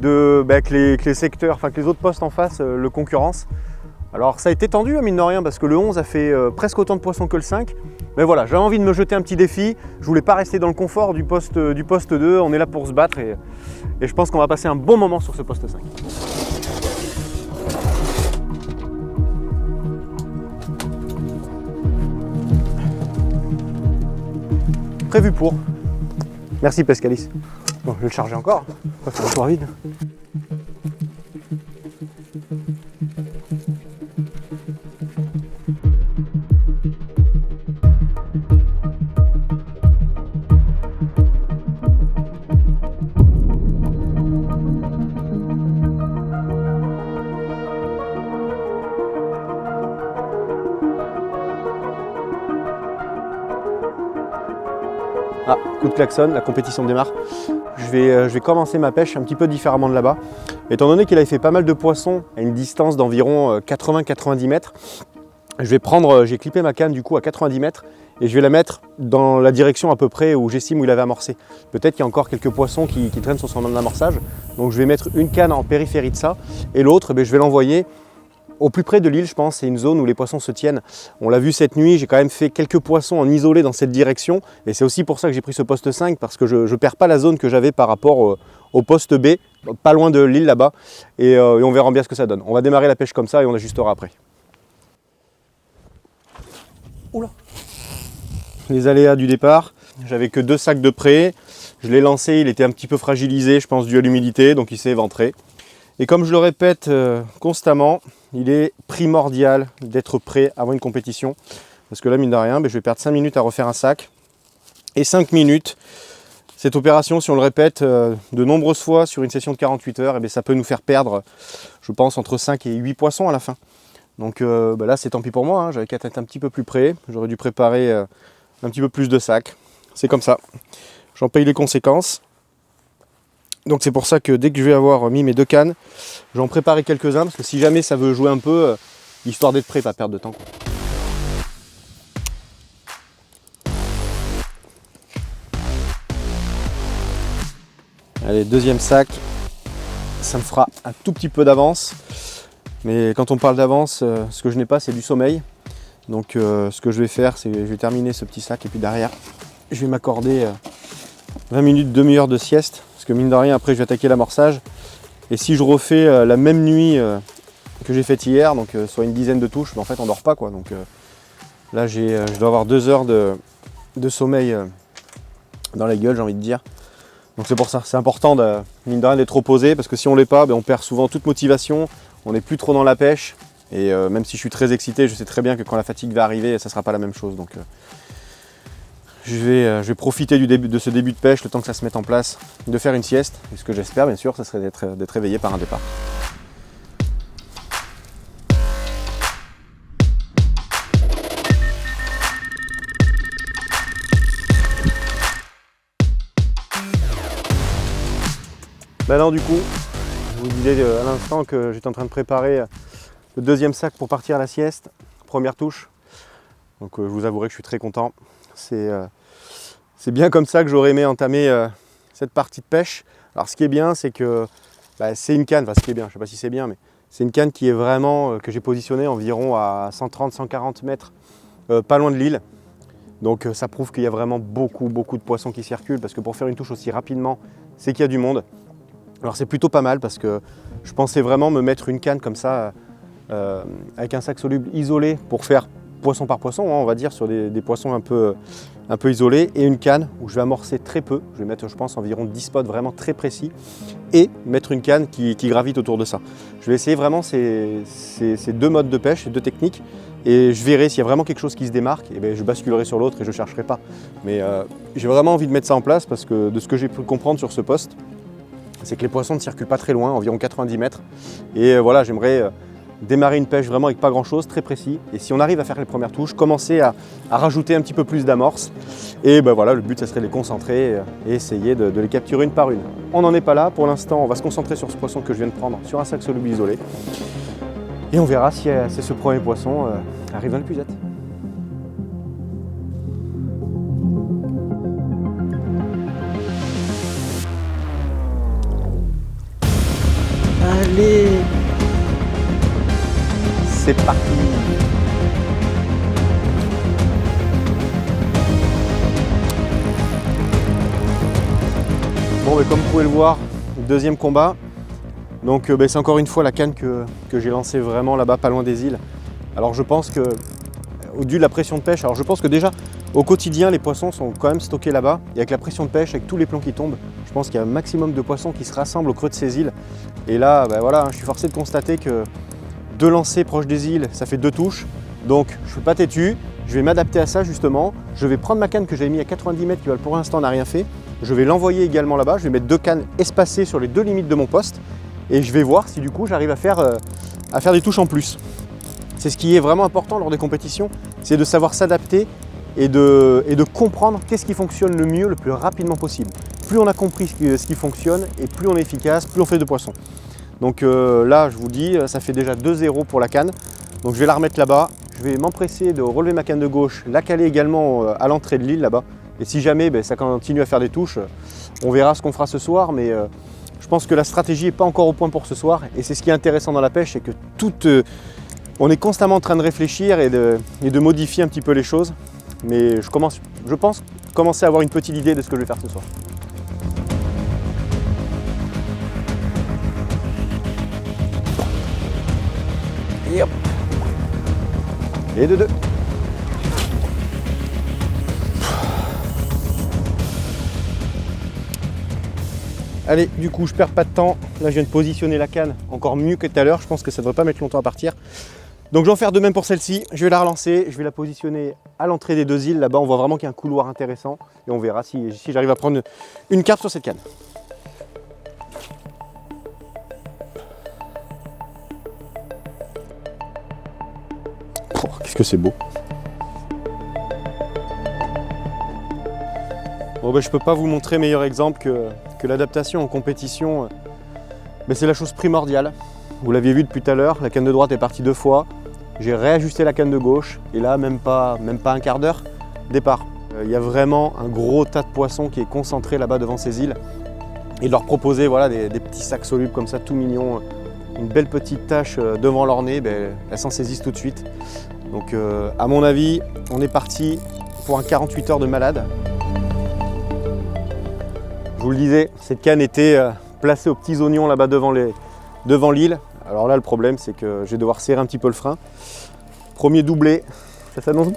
que les secteurs, que les autres postes en face le concurrencent. Alors ça a été tendu, mine de rien, parce que le 11 a fait presque autant de poissons que le 5. Mais voilà, j'avais envie de me jeter un petit défi. Je voulais pas rester dans le confort du poste 2. On est là pour se battre et je pense qu'on va passer un bon moment sur ce poste 5. Prévu pour. Merci Pascalis. Bon, je vais le charger encore. On va faire un tour vide. Ah, coup de klaxon, la compétition démarre. Je vais commencer ma pêche un petit peu différemment de là-bas. Étant donné qu'il avait fait pas mal de poissons à une distance d'environ 80-90 mètres, j'ai clippé ma canne du coup à 90 mètres et je vais la mettre dans la direction à peu près où j'estime où il avait amorcé. Peut-être qu'il y a encore quelques poissons qui traînent sur son amorçage. Donc je vais mettre une canne en périphérie de ça et l'autre, je vais l'envoyer au plus près de l'île, je pense. C'est une zone où les poissons se tiennent. On l'a vu cette nuit, j'ai quand même fait quelques poissons en isolé dans cette direction. Et c'est aussi pour ça que j'ai pris ce poste 5, parce que je ne perds pas la zone que j'avais par rapport au poste B, pas loin de l'île là-bas. Et on verra bien ce que ça donne. On va démarrer la pêche comme ça et on ajustera après. Oula. Les aléas du départ, j'avais que 2 sacs de près. Je l'ai lancé, il était un petit peu fragilisé, je pense dû à l'humidité, donc il s'est éventré. Et comme je le répète constamment, il est primordial d'être prêt avant une compétition. Parce que là, mine de rien, je vais perdre 5 minutes à refaire un sac. Et 5 minutes, cette opération, si on le répète de nombreuses fois sur une session de 48 heures, ça peut nous faire perdre, je pense, entre 5 et 8 poissons à la fin. Donc là, c'est tant pis pour moi, hein. J'avais qu'à être un petit peu plus près. J'aurais dû préparer un petit peu plus de sacs. C'est comme ça. J'en paye les conséquences. Donc c'est pour ça que dès que je vais avoir mis mes 2 cannes, je vais en préparer quelques-uns, parce que si jamais ça veut jouer un peu, histoire d'être prêt, pas perdre de temps. Allez, deuxième sac, ça me fera un tout petit peu d'avance. Mais quand on parle d'avance, ce que je n'ai pas, c'est du sommeil. Donc ce que je vais faire, c'est que je vais terminer ce petit sac et puis derrière, je vais m'accorder 20 minutes, demi-heure de sieste. Parce que mine de rien, après je vais attaquer l'amorçage. Et si je refais la même nuit que j'ai faite hier, donc soit une dizaine de touches, en fait on dort pas quoi. Donc là je dois avoir 2 heures de sommeil dans la gueule, j'ai envie de dire. Donc c'est pour ça, c'est important mine de rien d'être reposé, parce que si on l'est pas, on perd souvent toute motivation, on n'est plus trop dans la pêche. Et même si je suis très excité, je sais très bien que quand la fatigue va arriver, ça ne sera pas la même chose. Donc je vais profiter de ce début de pêche, le temps que ça se mette en place, de faire une sieste. Et ce que j'espère, bien sûr, ce serait d'être réveillé par un départ. Maintenant, du coup, je vous disais à l'instant que j'étais en train de préparer le deuxième sac pour partir à la sieste. Première touche. Donc je vous avouerai que je suis très content. C'est bien comme ça que j'aurais aimé entamer cette partie de pêche. Alors ce qui est bien, c'est que c'est une canne, enfin ce qui est bien, je ne sais pas si c'est bien, mais c'est une canne qui est vraiment, que j'ai positionnée environ à 130-140 mètres, pas loin de l'île. Donc ça prouve qu'il y a vraiment beaucoup de poissons qui circulent, parce que pour faire une touche aussi rapidement, c'est qu'il y a du monde. Alors c'est plutôt pas mal, parce que je pensais vraiment me mettre une canne comme ça, avec un sac soluble isolé pour faire poisson par poisson, hein, on va dire, sur des poissons un peu isolés, et une canne où je vais amorcer très peu. Je vais mettre, je pense, environ 10 spots vraiment très précis, et mettre une canne qui gravite autour de ça. Je vais essayer vraiment ces 2 modes de pêche, ces 2 techniques, et je verrai s'il y a vraiment quelque chose qui se démarque, et je basculerai sur l'autre et je ne chercherai pas. Mais j'ai vraiment envie de mettre ça en place, parce que de ce que j'ai pu comprendre sur ce poste, c'est que les poissons ne circulent pas très loin, environ 90 mètres. Et voilà, j'aimerais démarrer une pêche vraiment avec pas grand chose, très précis. Et si on arrive à faire les premières touches, commencer à rajouter un petit peu plus d'amorce. Et voilà, le but, ça serait de les concentrer et essayer de les capturer une par une. On n'en est pas là. Pour l'instant, on va se concentrer sur ce poisson que je viens de prendre, sur un sac soluble isolé. Et on verra si ce premier poisson arrive dans l'épuisette. Allez, c'est parti. Bon, comme vous pouvez le voir, deuxième combat. Donc c'est encore une fois la canne que j'ai lancée vraiment là-bas, pas loin des îles. Alors je pense que, au dû de la pression de pêche, alors je pense que déjà au quotidien les poissons sont quand même stockés là-bas. Et avec la pression de pêche, avec tous les plombs qui tombent, je pense qu'il y a un maximum de poissons qui se rassemblent au creux de ces îles. Et là, voilà, je suis forcé de constater que 2 lancers proches des îles, ça fait 2 touches. Donc je ne suis pas têtu, je vais m'adapter à ça justement. Je vais prendre ma canne que j'avais mis à 90 mètres, qui pour l'instant n'a rien fait. Je vais l'envoyer également là-bas. Je vais mettre 2 cannes espacées sur les 2 limites de mon poste. Et je vais voir si du coup j'arrive à faire des touches en plus. C'est ce qui est vraiment important lors des compétitions, c'est de savoir s'adapter et de comprendre qu'est-ce qui fonctionne le mieux, le plus rapidement possible. Plus on a compris ce qui fonctionne et plus on est efficace, plus on fait de poissons. Donc là, je vous dis, ça fait déjà 2-0 pour la canne. Donc je vais la remettre là-bas, je vais m'empresser de relever ma canne de gauche, la caler également à l'entrée de l'île là-bas. Et si jamais ça continue à faire des touches, on verra ce qu'on fera ce soir. Mais je pense que la stratégie n'est pas encore au point pour ce soir. Et c'est ce qui est intéressant dans la pêche, c'est que on est constamment en train de réfléchir et de modifier un petit peu les choses. Mais je pense commencer à avoir une petite idée de ce que je vais faire ce soir. Et hop. Et de deux. Allez, du coup, je perds pas de temps. Là, je viens de positionner la canne encore mieux que tout à l'heure. Je pense que ça ne devrait pas mettre longtemps à partir. Donc, je vais en faire de même pour celle-ci. Je vais la relancer. Je vais la positionner à l'entrée des deux îles. Là-bas, on voit vraiment qu'il y a un couloir intéressant. Et on verra si j'arrive à prendre une carpe sur cette canne. Oh, qu'est-ce que c'est beau. Bon, je ne peux pas vous montrer meilleur exemple que l'adaptation en compétition. C'est la chose primordiale. Vous l'aviez vu depuis tout à l'heure, la canne de droite est partie 2 fois. J'ai réajusté la canne de gauche et là, même pas un quart d'heure, départ. Il y a vraiment un gros tas de poissons qui est concentré là-bas devant ces îles. Et de leur proposer voilà, des petits sacs solubles comme ça, tout mignons, une belle petite tache devant leur nez, elles s'en saisissent tout de suite. Donc à mon avis, on est parti pour un 48 heures de malade. Je vous le disais, cette canne était placée aux petits oignons là-bas devant l'île. Alors là, le problème, c'est que je vais devoir serrer un petit peu le frein. Premier doublé, ça s'annonce.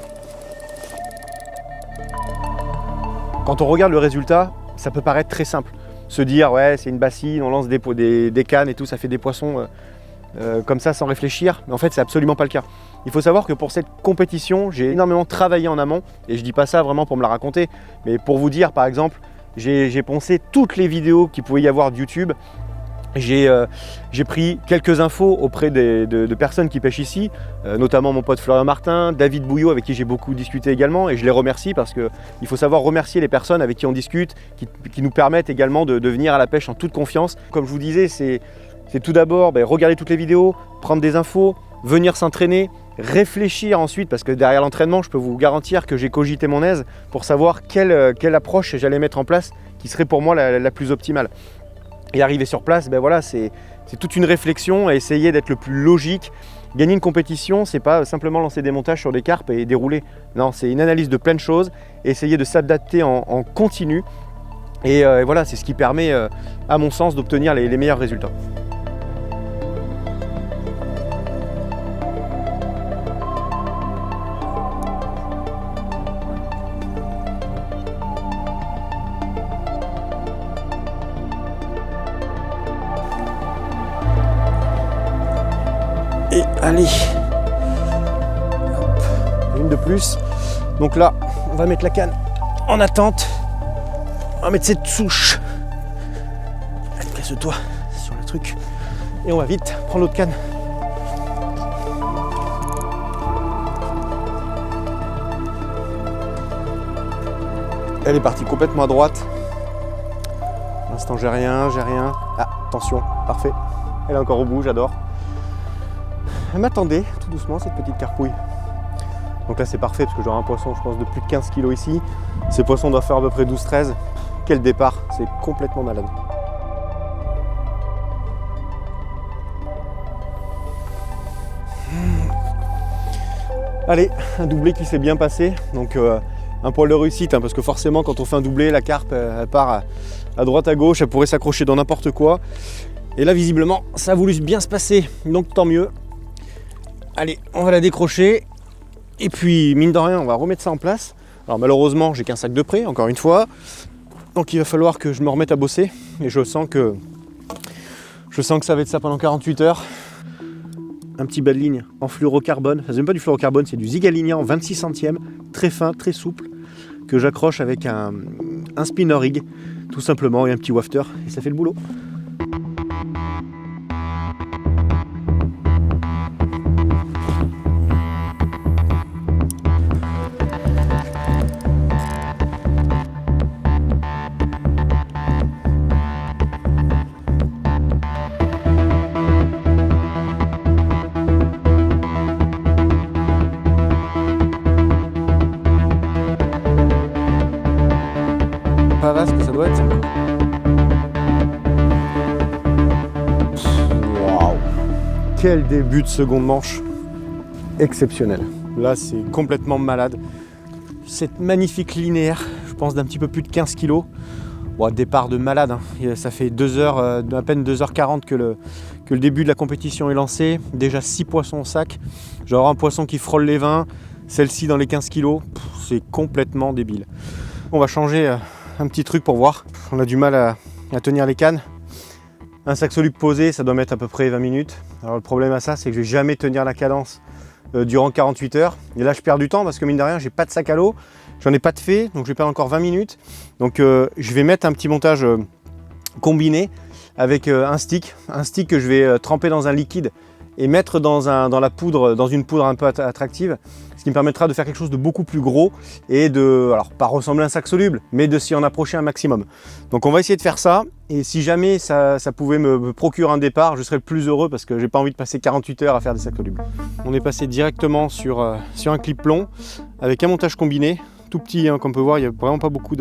Quand on regarde le résultat, ça peut paraître très simple. Se dire, ouais, c'est une bassine, on lance des cannes et tout, ça fait des poissons comme ça sans réfléchir. Mais en fait, c'est absolument pas le cas. Il faut savoir que pour cette compétition, j'ai énormément travaillé en amont. Et je dis pas ça vraiment pour me la raconter, mais pour vous dire, par exemple, j'ai poncé toutes les vidéos qu'il pouvait y avoir de YouTube. J'ai pris quelques infos auprès de personnes qui pêchent ici, notamment mon pote Florian Martin, David Bouillot avec qui j'ai beaucoup discuté également, et je les remercie parce qu'il faut savoir remercier les personnes avec qui on discute, qui nous permettent également de venir à la pêche en toute confiance. Comme je vous disais, c'est tout d'abord regarder toutes les vidéos, prendre des infos, venir s'entraîner, réfléchir ensuite, parce que derrière l'entraînement, je peux vous garantir que j'ai cogité mon aise pour savoir quelle approche j'allais mettre en place qui serait pour moi la plus optimale. Et arriver sur place, voilà, c'est toute une réflexion à essayer d'être le plus logique. Gagner une compétition, c'est pas simplement lancer des montages sur des carpes et dérouler. Non, c'est une analyse de plein de choses, essayer de s'adapter en continu. Et voilà, c'est ce qui permet, à mon sens, d'obtenir les meilleurs résultats. Et allez, hop, une de plus. Donc là, on va mettre la canne en attente. On va mettre cette souche. Presse-toi sur le truc. Et on va vite prendre l'autre canne. Elle est partie complètement à droite. Pour l'instant, j'ai rien. Ah, attention, parfait. Elle est encore au bout, j'adore. Elle m'attendait tout doucement, cette petite carpouille. Donc là, c'est parfait parce que j'aurai un poisson, je pense, de plus de 15 kg ici. Ces poissons doivent faire à peu près 12-13. Quel départ, c'est complètement malade. Allez, un doublé qui s'est bien passé. Donc un poil de réussite, parce que forcément, quand on fait un doublé, la carpe, elle part à droite, à gauche, elle pourrait s'accrocher dans n'importe quoi. Et là, visiblement, ça a voulu bien se passer, donc tant mieux. Allez, on va la décrocher. Et puis, mine de rien, on va remettre ça en place. Alors malheureusement, j'ai qu'un sac de près, encore une fois. Donc il va falloir que je me remette à bosser. Et je sens que ça va être ça pendant 48 heures. Un petit bas de ligne en fluorocarbone. Enfin, c'est même pas du fluorocarbone, c'est du Zigaligna en 26 centièmes. Très fin, très souple. Que j'accroche avec un spinner rig, tout simplement, et un petit wafter. Et ça fait le boulot. quel début de seconde manche exceptionnel. Là, c'est complètement malade. Cette magnifique linéaire, je pense d'un petit peu plus de 15 kg. Bon, départ de malade, hein. Ça fait 2 heures, à peine 2h40 que le début de la compétition est lancé. Déjà 6 poissons au sac. Genre un poisson qui frôle les 20, celle-ci dans les 15 kg. C'est complètement débile. On va changer un petit truc pour voir. On a du mal à tenir les cannes. Un sac soluble posé, ça doit mettre à peu près 20 minutes. Alors le problème à ça, c'est que je vais jamais tenir la cadence durant 48 heures. Et là, je perds du temps parce que mine de rien, j'ai pas de sac à l'eau, j'en ai pas de fait, donc je vais perdre encore 20 minutes. Donc je vais mettre un petit montage combiné avec un stick que je vais tremper dans un liquide et mettre dans une poudre un peu attractive, ce qui me permettra de faire quelque chose de beaucoup plus gros et de, alors pas ressembler à un sac soluble, mais de s'y en approcher un maximum. Donc on va essayer de faire ça, et si jamais ça pouvait me procurer un départ, je serais le plus heureux parce que j'ai pas envie de passer 48 heures à faire des sacs solubles. On est passé directement sur un clip long avec un montage combiné, tout petit, hein, comme on peut voir, il n'y a vraiment pas beaucoup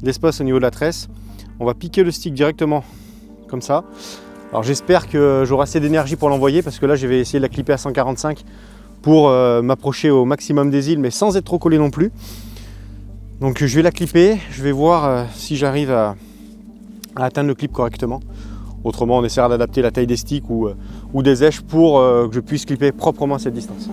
d'espace au niveau de la tresse. On va piquer le stick directement comme ça. Alors j'espère que j'aurai assez d'énergie pour l'envoyer parce que là je vais essayer de la clipper à 145 pour m'approcher au maximum des îles mais sans être trop collé non plus. Donc je vais la clipper, je vais voir si j'arrive à atteindre le clip correctement. Autrement on essaiera d'adapter la taille des sticks ou des èches pour que je puisse clipper proprement à cette distance.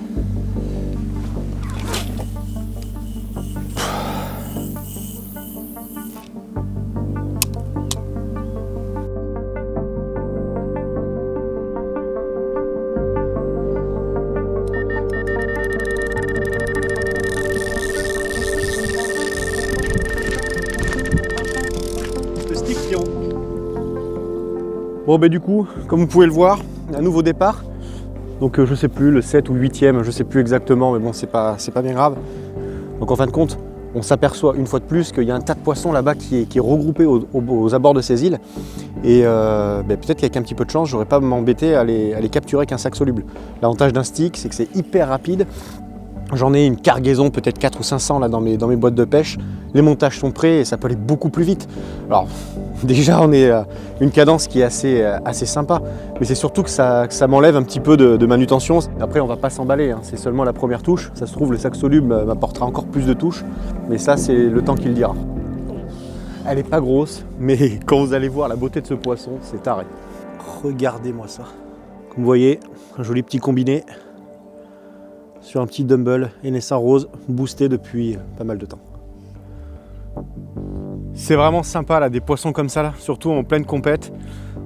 Bon ben du coup, comme vous pouvez le voir, un nouveau départ. Donc je sais plus, le 7 ou 8e, je sais plus exactement, mais bon c'est pas bien grave. Donc en fin de compte, on s'aperçoit une fois de plus qu'il y a un tas de poissons là-bas qui est regroupé aux abords de ces îles. Et peut-être qu'avec un petit peu de chance, j'aurais pas m'embêter à les capturer avec un sac soluble. L'avantage d'un stick, c'est que c'est hyper rapide. J'en ai une cargaison, peut-être 4 ou 500 là dans mes boîtes de pêche. Les montages sont prêts et ça peut aller beaucoup plus vite. Alors déjà on est à une cadence qui est assez sympa, mais c'est surtout que ça m'enlève un petit peu de manutention. Après on va pas s'emballer, hein. C'est seulement la première touche. Ça se trouve le sac soluble m'apportera encore plus de touches, mais ça c'est le temps qui le dira. Elle est pas grosse, mais quand vous allez voir la beauté de ce poisson, c'est taré. Regardez-moi ça. Comme vous voyez, un joli petit combiné sur un petit Dumble NSA rose boosté depuis pas mal de temps. C'est vraiment sympa là, des poissons comme ça là, surtout en pleine compète.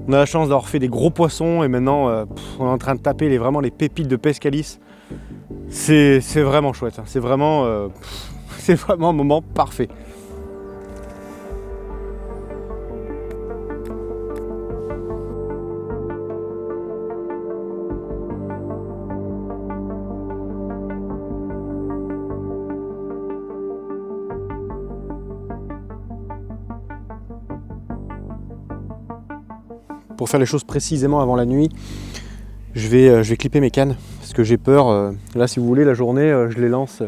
On a la chance d'avoir fait des gros poissons et maintenant on est en train de taper vraiment les pépites de Pescalis. C'est vraiment chouette, hein. C'est vraiment un moment parfait. Pour faire les choses précisément avant la nuit, je vais clipper mes cannes parce que j'ai peur. Là, si vous voulez, la journée, je les lance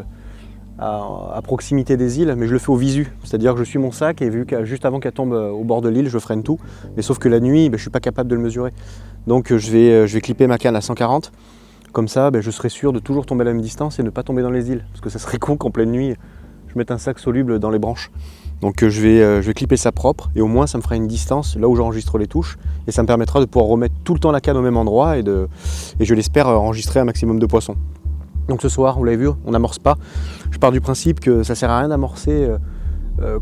à proximité des îles, mais je le fais au visu. C'est-à-dire que je suis mon sac et vu que juste avant qu'elle tombe au bord de l'île, je freine tout. Mais sauf que la nuit, je ne suis pas capable de le mesurer. Donc je vais clipper ma canne à 140. Comme ça, je serai sûr de toujours tomber à la même distance et ne pas tomber dans les îles. Parce que ça serait con qu'en pleine nuit, je mette un sac soluble dans les branches. Donc je vais clipper ça propre et au moins ça me fera une distance là où j'enregistre les touches et ça me permettra de pouvoir remettre tout le temps la canne au même endroit et je l'espère enregistrer un maximum de poissons. Donc ce soir, vous l'avez vu, on n'amorce pas. Je pars du principe que ça sert à rien d'amorcer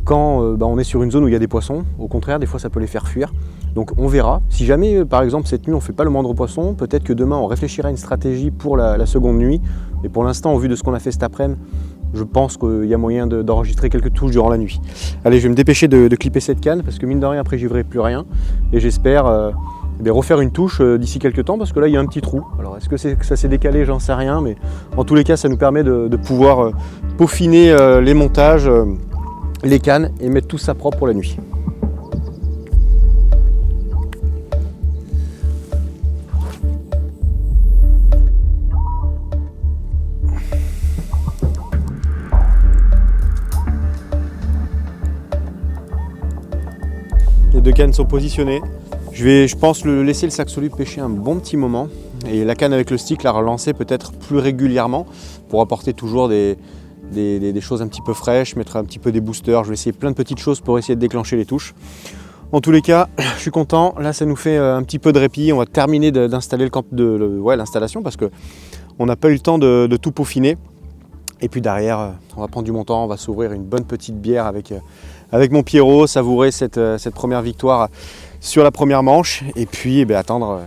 quand on est sur une zone où il y a des poissons. Au contraire, des fois ça peut les faire fuir. Donc on verra. Si jamais par exemple cette nuit on ne fait pas le moindre poisson, peut-être que demain on réfléchira à une stratégie pour la seconde nuit. Et pour l'instant, au vu de ce qu'on a fait cet après-midi, je pense qu'il y a moyen d'enregistrer quelques touches durant la nuit. Allez, je vais me dépêcher de clipper cette canne parce que mine de rien, après j'y verrai plus rien. Et j'espère refaire une touche d'ici quelques temps parce que là il y a un petit trou. Alors est-ce que ça s'est décalé? J'en sais rien, mais en tous les cas, ça nous permet de pouvoir peaufiner les montages, les cannes et mettre tout ça propre pour la nuit. Les deux cannes sont positionnées. Je pense laisser le sac soluble pêcher un bon petit moment. et la canne avec le stick, la relancer peut-être plus régulièrement pour apporter toujours des choses un petit peu fraîches, mettre un petit peu des boosters. Je vais essayer plein de petites choses pour essayer de déclencher les touches. En tous les cas, je suis content. Là, ça nous fait un petit peu de répit. On va terminer d'installer l'installation parce qu'on n'a pas eu le temps de tout peaufiner. Et puis derrière, on va prendre du montant, on va s'ouvrir une bonne petite bière avec mon Pierrot, savourer cette première victoire sur la première manche. Et puis attendre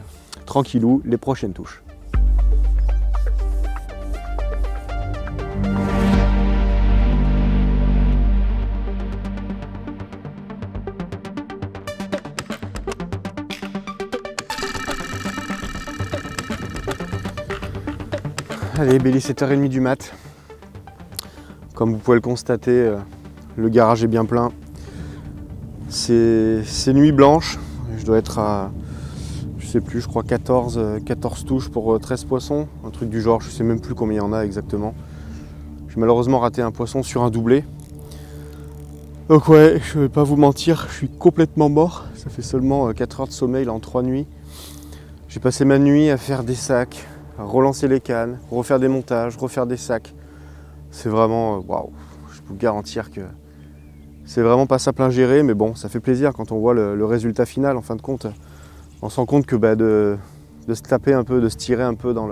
tranquillou les prochaines touches. Allez, Béli, 7h30 du mat. Comme vous pouvez le constater, le garage est bien plein. C'est nuit blanche. Je dois être à, je sais plus, je crois 14 touches pour 13 poissons. Un truc du genre, je sais même plus combien il y en a exactement. J'ai malheureusement raté un poisson sur un doublé. Donc ouais, je vais pas vous mentir, je suis complètement mort. Ça fait seulement 4 heures de sommeil là, en 3 nuits. J'ai passé ma nuit à faire des sacs, à relancer les cannes, refaire des montages, refaire des sacs. C'est vraiment, waouh, je peux vous garantir que c'est vraiment pas simple à gérer, mais bon, ça fait plaisir quand on voit le résultat final. En fin de compte, on se rend compte que de se taper un peu, de se tirer un peu dans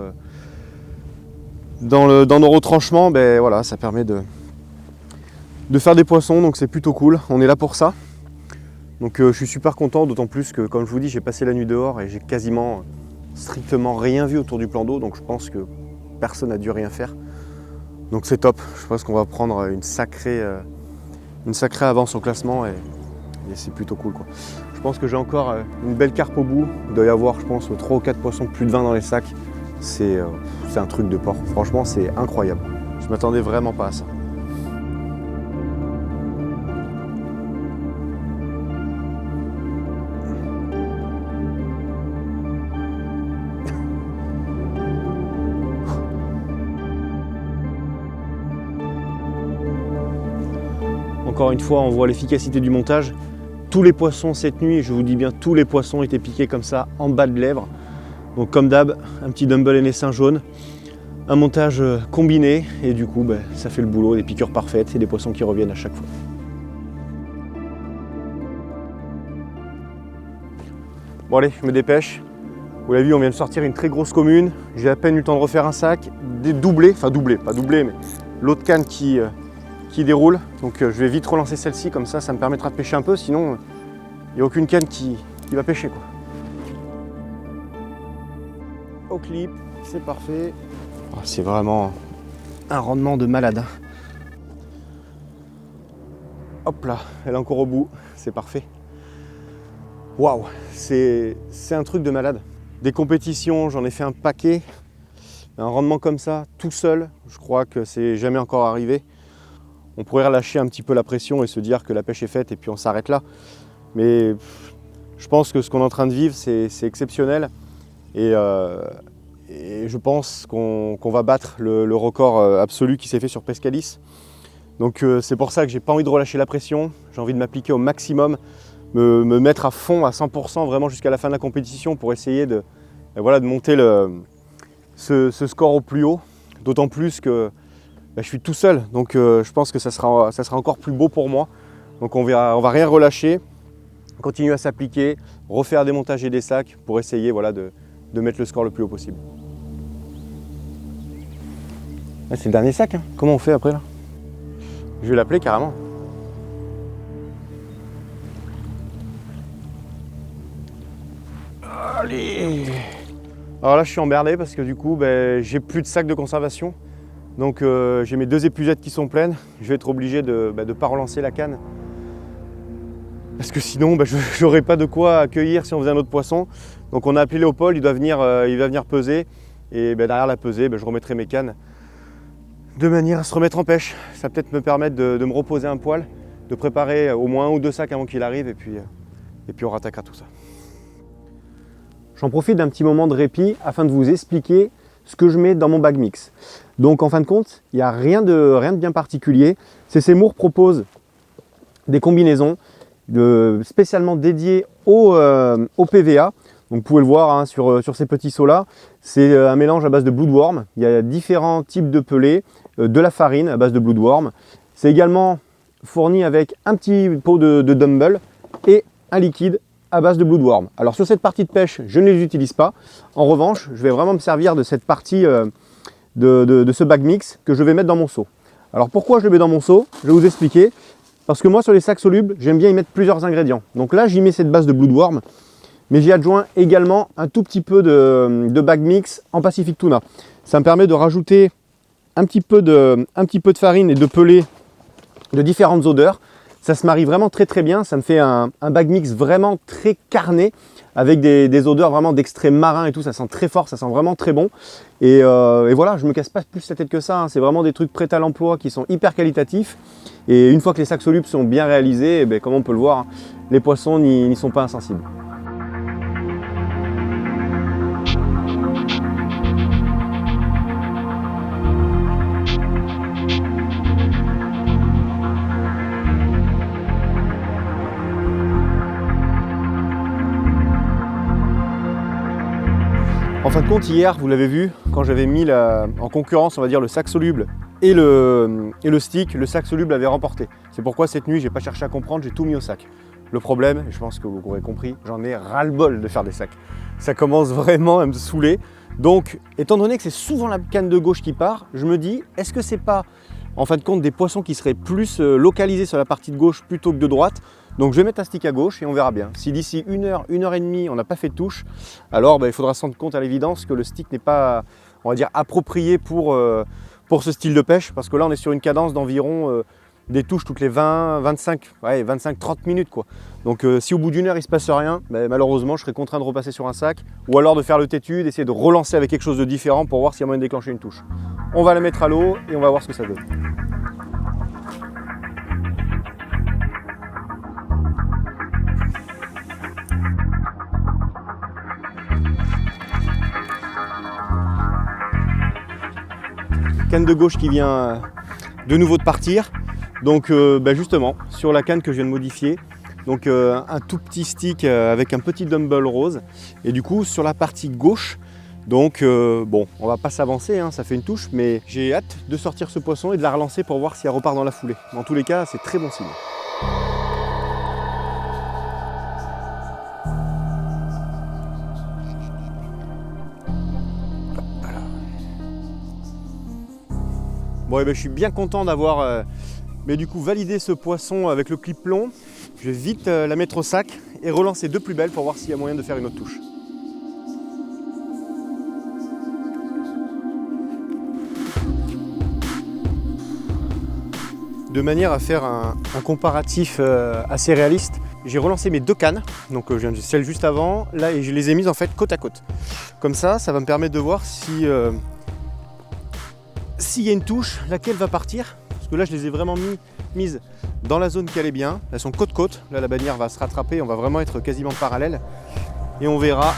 nos retranchements, voilà, ça permet de faire des poissons, donc c'est plutôt cool. On est là pour ça. Donc je suis super content, d'autant plus que, comme je vous dis, j'ai passé la nuit dehors et j'ai quasiment strictement rien vu autour du plan d'eau, donc je pense que personne n'a dû rien faire. Donc c'est top, je pense qu'on va prendre une sacrée avance au classement et c'est plutôt cool, quoi. Je pense que j'ai encore une belle carpe au bout, il doit y avoir je pense 3 ou 4 poissons plus de 20 dans les sacs. C'est un truc de porc, franchement c'est incroyable. Je m'attendais vraiment pas à ça. Encore une fois, on voit l'efficacité du montage. Tous les poissons cette nuit, je vous dis bien, tous les poissons étaient piqués comme ça en bas de lèvres. Donc comme d'hab, un petit dumbbell NS1 jaune, un montage combiné et du coup ça fait le boulot, des piqûres parfaites et des poissons qui reviennent à chaque fois. Bon allez, je me dépêche. Vous l'avez vu, on vient de sortir une très grosse commune. J'ai à peine eu le temps de refaire un sac, des doublés, enfin doublé, pas doublé, mais l'autre canne qui déroule. Donc je vais vite relancer celle-ci, comme ça me permettra de pêcher un peu, sinon il n'y a aucune canne qui va pêcher, quoi. Au clip, c'est parfait. Oh, c'est vraiment un rendement de malade. Hop là, elle est encore au bout, c'est parfait. Waouh, c'est un truc de malade. Des compétitions, j'en ai fait un paquet. Un rendement comme ça, tout seul, je crois que c'est jamais encore arrivé. On pourrait relâcher un petit peu la pression et se dire que la pêche est faite et puis on s'arrête là. Mais je pense que ce qu'on est en train de vivre, c'est exceptionnel. Et je pense qu'on va battre le record absolu qui s'est fait sur Pescalis. Donc c'est pour ça que j'ai pas envie de relâcher la pression. J'ai envie de m'appliquer au maximum, me mettre à fond, à 100% vraiment jusqu'à la fin de la compétition pour essayer de monter ce score au plus haut. D'autant plus que je suis tout seul, donc je pense que ça sera encore plus beau pour moi. Donc on va rien relâcher, continuer à s'appliquer, refaire des montages et des sacs pour essayer de mettre le score le plus haut possible. Ah, c'est le dernier sac, hein. Comment on fait après là? Je vais l'appeler carrément. Allez! Alors là je suis emmerdé parce que du coup j'ai plus de sacs de conservation. Donc j'ai mes 2 épuisettes qui sont pleines. Je vais être obligé de ne pas relancer la canne. Parce que sinon je n'aurai pas de quoi accueillir si on faisait un autre poisson. Donc on a appelé Léopold, il va venir peser. Et derrière la pesée, je remettrai mes cannes de manière à se remettre en pêche. Ça va peut-être me permettre de me reposer un poil, de préparer au moins 1 ou 2 sacs avant qu'il arrive et puis on rattaquera tout ça. J'en profite d'un petit moment de répit afin de vous expliquer ce que je mets dans mon bag mix. Donc en fin de compte, il n'y a rien de bien particulier. Seymour propose des combinaisons spécialement dédiées au PVA. Donc vous pouvez le voir hein, sur ces petits seaux là, c'est un mélange à base de bloodworm. Il y a différents types de pelés, de la farine à base de bloodworm. C'est également fourni avec un petit pot de dumble et un liquide à base de bloodworm. Alors sur cette partie de pêche, je ne les utilise pas. En revanche, je vais vraiment me servir de cette partie de ce bag mix que je vais mettre dans mon seau. Alors pourquoi je le mets dans mon seau? Je vais vous expliquer. Parce que moi sur les sacs solubles, j'aime bien y mettre plusieurs ingrédients. Donc là, j'y mets cette base de bloodworm. Mais j'y adjoins également un tout petit peu de bag mix en Pacific Tuna. Ça me permet de rajouter un petit peu de farine et de pelé de différentes odeurs. Ça se marie vraiment très très bien. Ça me fait un bag mix vraiment très carné avec des odeurs vraiment d'extrait marin et tout. Ça sent très fort, ça sent vraiment très bon. Et voilà, je ne me casse pas plus la tête que ça. Hein. C'est vraiment des trucs prêts à l'emploi qui sont hyper qualitatifs. Et une fois que les sacs solubles sont bien réalisés, eh comme on peut le voir, les poissons n'y sont pas insensibles. En fin de compte, hier, vous l'avez vu, quand j'avais mis en concurrence, on va dire, le sac soluble et le stick, le sac soluble avait remporté. C'est pourquoi cette nuit, j'ai pas cherché à comprendre, j'ai tout mis au sac. Le problème, et je pense que vous aurez compris, j'en ai ras-le-bol de faire des sacs. Ça commence vraiment à me saouler. Donc, étant donné que c'est souvent la canne de gauche qui part, je me dis, est-ce que c'est pas, en fin de compte, des poissons qui seraient plus localisés sur la partie de gauche plutôt que de droite? Donc je vais mettre un stick à gauche et on verra bien. Si d'ici une heure et demie, on n'a pas fait de touche, alors il faudra se rendre compte à l'évidence que le stick n'est pas, on va dire, approprié pour ce style de pêche. Parce que là, on est sur une cadence d'environ des touches toutes les 25-30 minutes, quoi. Donc si au bout d'une heure, il ne se passe rien, malheureusement, je serai contraint de repasser sur un sac. Ou alors de faire le têtu, d'essayer de relancer avec quelque chose de différent pour voir s'il y a moyen de déclencher une touche. On va la mettre à l'eau et on va voir ce que ça donne. Canne de gauche qui vient de nouveau de partir. Donc justement, sur la canne que je viens de modifier, donc un tout petit stick avec un petit dumble rose. Et du coup, sur la partie gauche, donc bon, on va pas s'avancer, hein, ça fait une touche, mais j'ai hâte de sortir ce poisson et de la relancer pour voir si elle repart dans la foulée. Dans tous les cas, c'est très bon signe. Bon, je suis bien content d'avoir du coup validé ce poisson avec le clip plomb. Je vais vite la mettre au sac et relancer de plus belle pour voir s'il y a moyen de faire une autre touche. De manière à faire un comparatif assez réaliste, j'ai relancé mes deux cannes, donc je viens de celle juste avant, là, et je les ai mises en fait côte à côte. Comme ça va me permettre de voir si s'il y a une touche, laquelle va partir. Parce que là, je les ai vraiment mises dans la zone qui allait bien. Elles sont côte-côte. Là, la bannière va se rattraper. On va vraiment être quasiment parallèle. Et on verra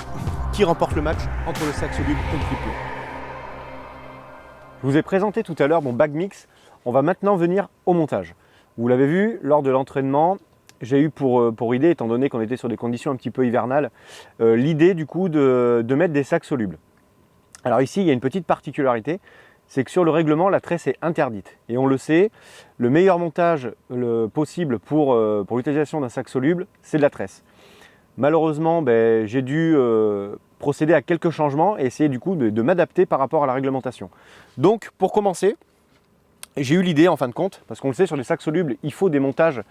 qui remporte le match entre le sac soluble et le clip plomb. Je vous ai présenté tout à l'heure mon bag mix. On va maintenant venir au montage. Vous l'avez vu, lors de l'entraînement, j'ai eu pour idée, étant donné qu'on était sur des conditions un petit peu hivernales, l'idée du coup de mettre des sacs solubles. Alors ici, il y a une petite particularité. C'est que sur le règlement, la tresse est interdite. Et on le sait, le meilleur montage possible pour l'utilisation d'un sac soluble, c'est de la tresse. Malheureusement, j'ai dû procéder à quelques changements et essayer du coup de m'adapter par rapport à la réglementation. Donc, pour commencer, j'ai eu l'idée en fin de compte, parce qu'on le sait, sur les sacs solubles, il faut des montages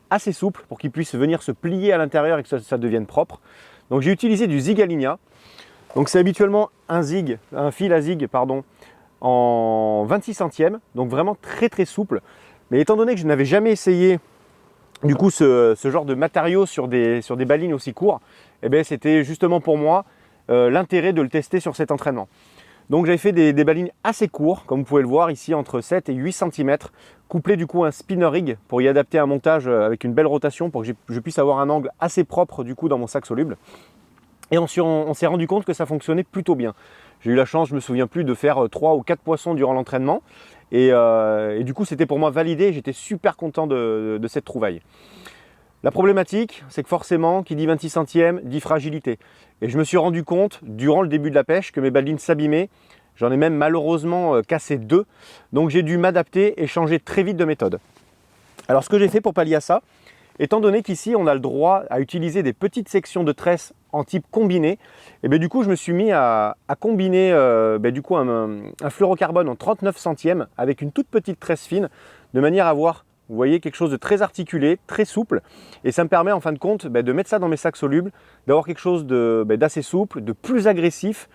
assez souples pour qu'ils puissent venir se plier à l'intérieur et que ça devienne propre. Donc, j'ai utilisé du zig Aligna. Donc, c'est habituellement un fil à zig, en 26 centièmes, donc vraiment très très souple. Mais étant donné que je n'avais jamais essayé du coup ce genre de matériaux sur des balines aussi courts, c'était justement pour moi l'intérêt de le tester sur cet entraînement. Donc j'avais fait des balines assez courts, comme vous pouvez le voir ici, entre 7 et 8 cm, couplé du coup à un spinner rig pour y adapter un montage avec une belle rotation pour que je puisse avoir un angle assez propre du coup dans mon sac soluble. Et on s'est rendu compte que ça fonctionnait plutôt bien. J'ai eu la chance, je ne me souviens plus, de faire 3 ou 4 poissons durant l'entraînement. Et du coup, c'était pour moi validé. J'étais super content de cette trouvaille. La problématique, c'est que forcément, qui dit 26 centièmes, dit fragilité. Et je me suis rendu compte, durant le début de la pêche, que mes balines s'abîmaient. J'en ai même malheureusement cassé 2. Donc j'ai dû m'adapter et changer très vite de méthode. Alors ce que j'ai fait pour pallier à ça, étant donné qu'ici on a le droit à utiliser des petites sections de tresse en type combiné, et bien du coup je me suis mis à combiner du coup un fluorocarbone en 39 centièmes avec une toute petite tresse fine, de manière à avoir, vous voyez, quelque chose de très articulé, très souple, et ça me permet en fin de compte de mettre ça dans mes sacs solubles, d'avoir quelque chose d'assez souple, de plus agressif,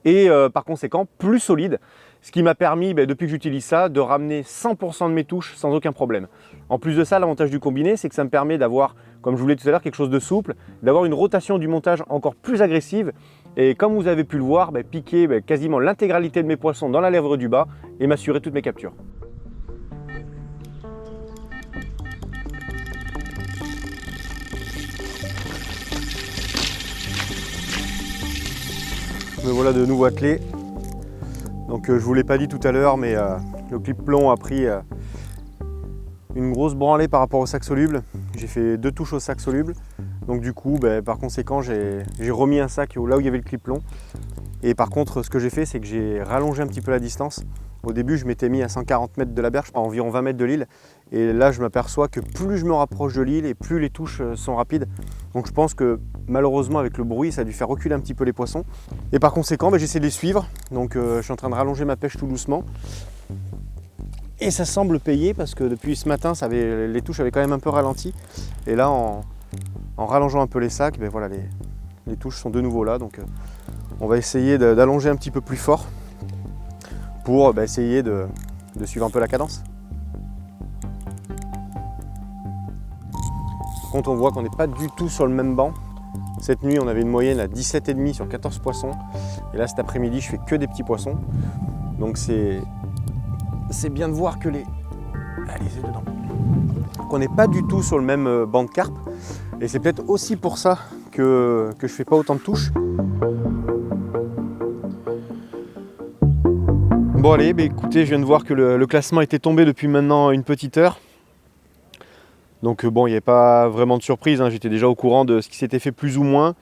et par conséquent plus solide, ce qui m'a permis, depuis que j'utilise ça, de ramener 100% de mes touches sans aucun problème. En plus de ça, l'avantage du combiné, c'est que ça me permet d'avoir, comme je vous l'ai dit tout à l'heure, quelque chose de souple, d'avoir une rotation du montage encore plus agressive, et comme vous avez pu le voir, piquer quasiment l'intégralité de mes poissons dans la lèvre du bas et m'assurer toutes mes captures. Me voilà de nouveau attelé. Donc je ne vous l'ai pas dit tout à l'heure, mais le clip plomb a pris une grosse branlée par rapport au sac soluble. J'ai fait 2 touches au sac soluble. Donc du coup, par conséquent, j'ai remis un sac là où il y avait le clip plomb. Et par contre, ce que j'ai fait, c'est que j'ai rallongé un petit peu la distance. Au début, je m'étais mis à 140 mètres de la berge, à environ 20 mètres de l'île. Et là, je m'aperçois que plus je me rapproche de l'île et plus les touches sont rapides. Donc je pense que malheureusement, avec le bruit, ça a dû faire reculer un petit peu les poissons. Et par conséquent, j'essaie de les suivre. Donc je suis en train de rallonger ma pêche tout doucement. Et ça semble payer parce que depuis ce matin, les touches avaient quand même un peu ralenti. Et là, en rallongeant un peu les sacs, voilà, les touches sont de nouveau là. Donc on va essayer d'allonger un petit peu plus fort pour essayer de suivre un peu la cadence. Par contre, on voit qu'on n'est pas du tout sur le même banc. Cette nuit, on avait une moyenne à 17,5 sur 14 poissons. Et là, cet après-midi, je fais que des petits poissons. Donc c'est bien de voir que allez, c'est dedans. Qu'on n'est pas du tout sur le même banc de carpe. Et c'est peut-être aussi pour ça que je fais pas autant de touches. Bon allez, écoutez, je viens de voir que le classement était tombé depuis maintenant une petite heure. Donc bon, il n'y avait pas vraiment de surprise, j'étais déjà au courant de ce qui s'était fait plus ou moins.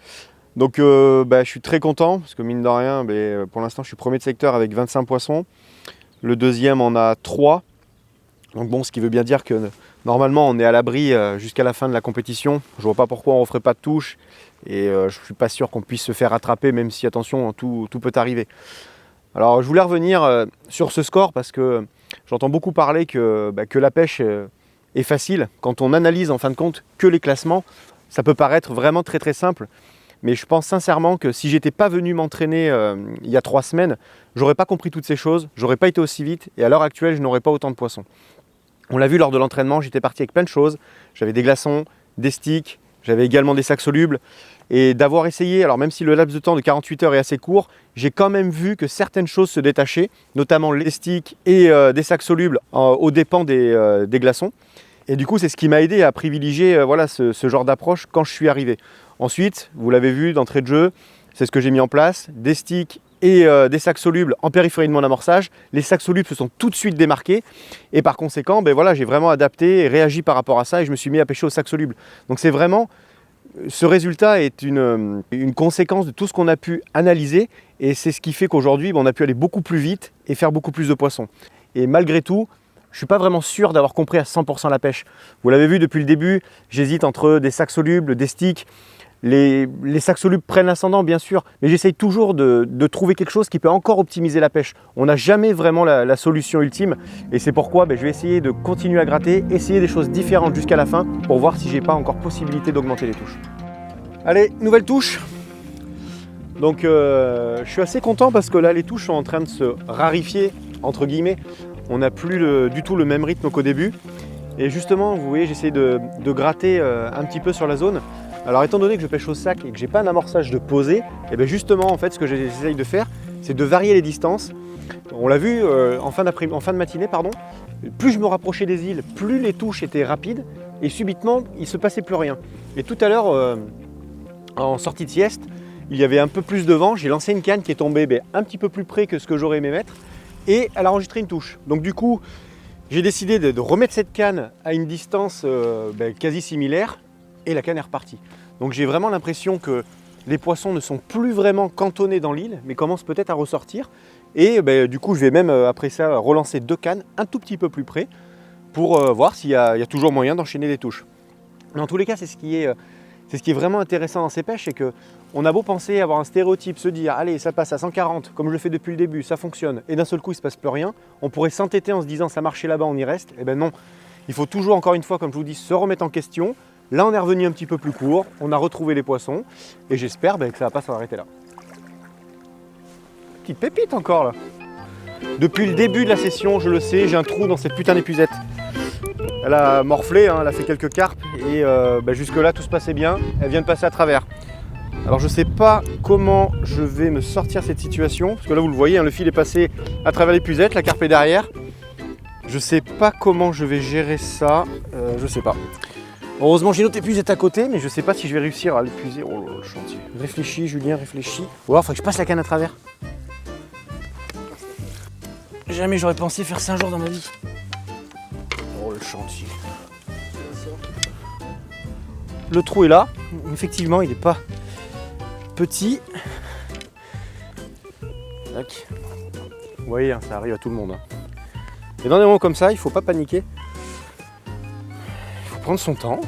Donc je suis très content, parce que mine de rien, pour l'instant je suis premier de secteur avec 25 poissons. Le deuxième en a 3. Donc bon, ce qui veut bien dire que normalement on est à l'abri jusqu'à la fin de la compétition. Je vois pas pourquoi on ne referait pas de touche. Et je ne suis pas sûr qu'on puisse se faire rattraper, même si attention, tout peut arriver. Alors je voulais revenir sur ce score parce que j'entends beaucoup parler que la pêche est facile. Quand on analyse en fin de compte que les classements, ça peut paraître vraiment très très simple. Mais je pense sincèrement que si j'étais pas venu m'entraîner il y a 3 semaines, j'aurais pas compris toutes ces choses, j'aurais pas été aussi vite et à l'heure actuelle, je n'aurais pas autant de poissons. On l'a vu lors de l'entraînement, j'étais parti avec plein de choses. J'avais des glaçons, des sticks, j'avais également des sacs solubles. Et d'avoir essayé, alors même si le laps de temps de 48 heures est assez court, j'ai quand même vu que certaines choses se détachaient, notamment les sticks et des sacs solubles aux dépens des glaçons. Et du coup, c'est ce qui m'a aidé à privilégier ce genre d'approche quand je suis arrivé. Ensuite, vous l'avez vu d'entrée de jeu, c'est ce que j'ai mis en place, des sticks et des sacs solubles en périphérie de mon amorçage. Les sacs solubles se sont tout de suite démarqués et par conséquent, j'ai vraiment adapté et réagi par rapport à ça et je me suis mis à pêcher aux sacs solubles. Donc c'est vraiment... Ce résultat est une conséquence de tout ce qu'on a pu analyser et c'est ce qui fait qu'aujourd'hui, on a pu aller beaucoup plus vite et faire beaucoup plus de poissons. Et malgré tout, je ne suis pas vraiment sûr d'avoir compris à 100% la pêche. Vous l'avez vu depuis le début, j'hésite entre des sacs solubles, des sticks. Les sacs solubles prennent l'ascendant, bien sûr, mais j'essaye toujours de trouver quelque chose qui peut encore optimiser la pêche. On n'a jamais vraiment la solution ultime et c'est pourquoi je vais essayer de continuer à gratter, essayer des choses différentes jusqu'à la fin pour voir si j'ai pas encore possibilité d'augmenter les touches. Allez, nouvelle touche. Donc je suis assez content parce que là les touches sont en train de se rarifier, entre guillemets. On n'a plus du tout le même rythme qu'au début. Et justement, vous voyez, j'essaie de gratter un petit peu sur la zone. Alors étant donné que je pêche au sac et que j'ai pas un amorçage de posé, et bien justement en fait ce que j'essaye de faire, c'est de varier les distances. On l'a vu en fin de matinée, plus je me rapprochais des îles, plus les touches étaient rapides et subitement il ne se passait plus rien. Et tout à l'heure, en sortie de sieste, il y avait un peu plus de vent, j'ai lancé une canne qui est tombée un petit peu plus près que ce que j'aurais aimé mettre et elle a enregistré une touche. Donc du coup, j'ai décidé de remettre cette canne à une distance quasi similaire et la canne est repartie. Donc j'ai vraiment l'impression que les poissons ne sont plus vraiment cantonnés dans l'île, mais commencent peut-être à ressortir. Et du coup, je vais même après ça relancer 2 cannes un tout petit peu plus près pour voir s'il y a toujours moyen d'enchaîner les touches. Mais en tous les cas, c'est ce qui est vraiment intéressant dans ces pêches, c'est qu'on a beau penser avoir un stéréotype, se dire allez, ça passe à 140, comme je le fais depuis le début, ça fonctionne, et d'un seul coup il ne se passe plus rien. On pourrait s'entêter en se disant ça marchait là-bas, on y reste. Eh ben non, il faut toujours, encore une fois, comme je vous dis, se remettre en question. Là, on est revenu un petit peu plus court, on a retrouvé les poissons, et j'espère que ça va pas s'arrêter là. Petite pépite encore là. Depuis le début de la session, je le sais, j'ai un trou dans cette putain d'épuisette. Elle a morflé, hein, elle a fait quelques carpes, et jusque là tout se passait bien, elle vient de passer à travers. Alors je sais pas comment je vais me sortir de cette situation, parce que là vous le voyez, hein, le fil est passé à travers l'épuisette, la carpe est derrière. Je sais pas comment je vais gérer ça, je sais pas. Heureusement j'ai une autre épuisette à côté, mais je sais pas si je vais réussir à l'épuiser. Oh là, le chantier. Réfléchis Julien, réfléchis. Ou alors il faut que je passe la canne à travers. Jamais j'aurais pensé faire ça un jour dans ma vie. Oh le chantier. Le trou est là, effectivement il n'est pas petit. Tac. Vous voyez, hein, ça arrive à tout le monde. Hein. Et dans des moments comme ça, il ne faut pas paniquer. Il faut prendre son temps.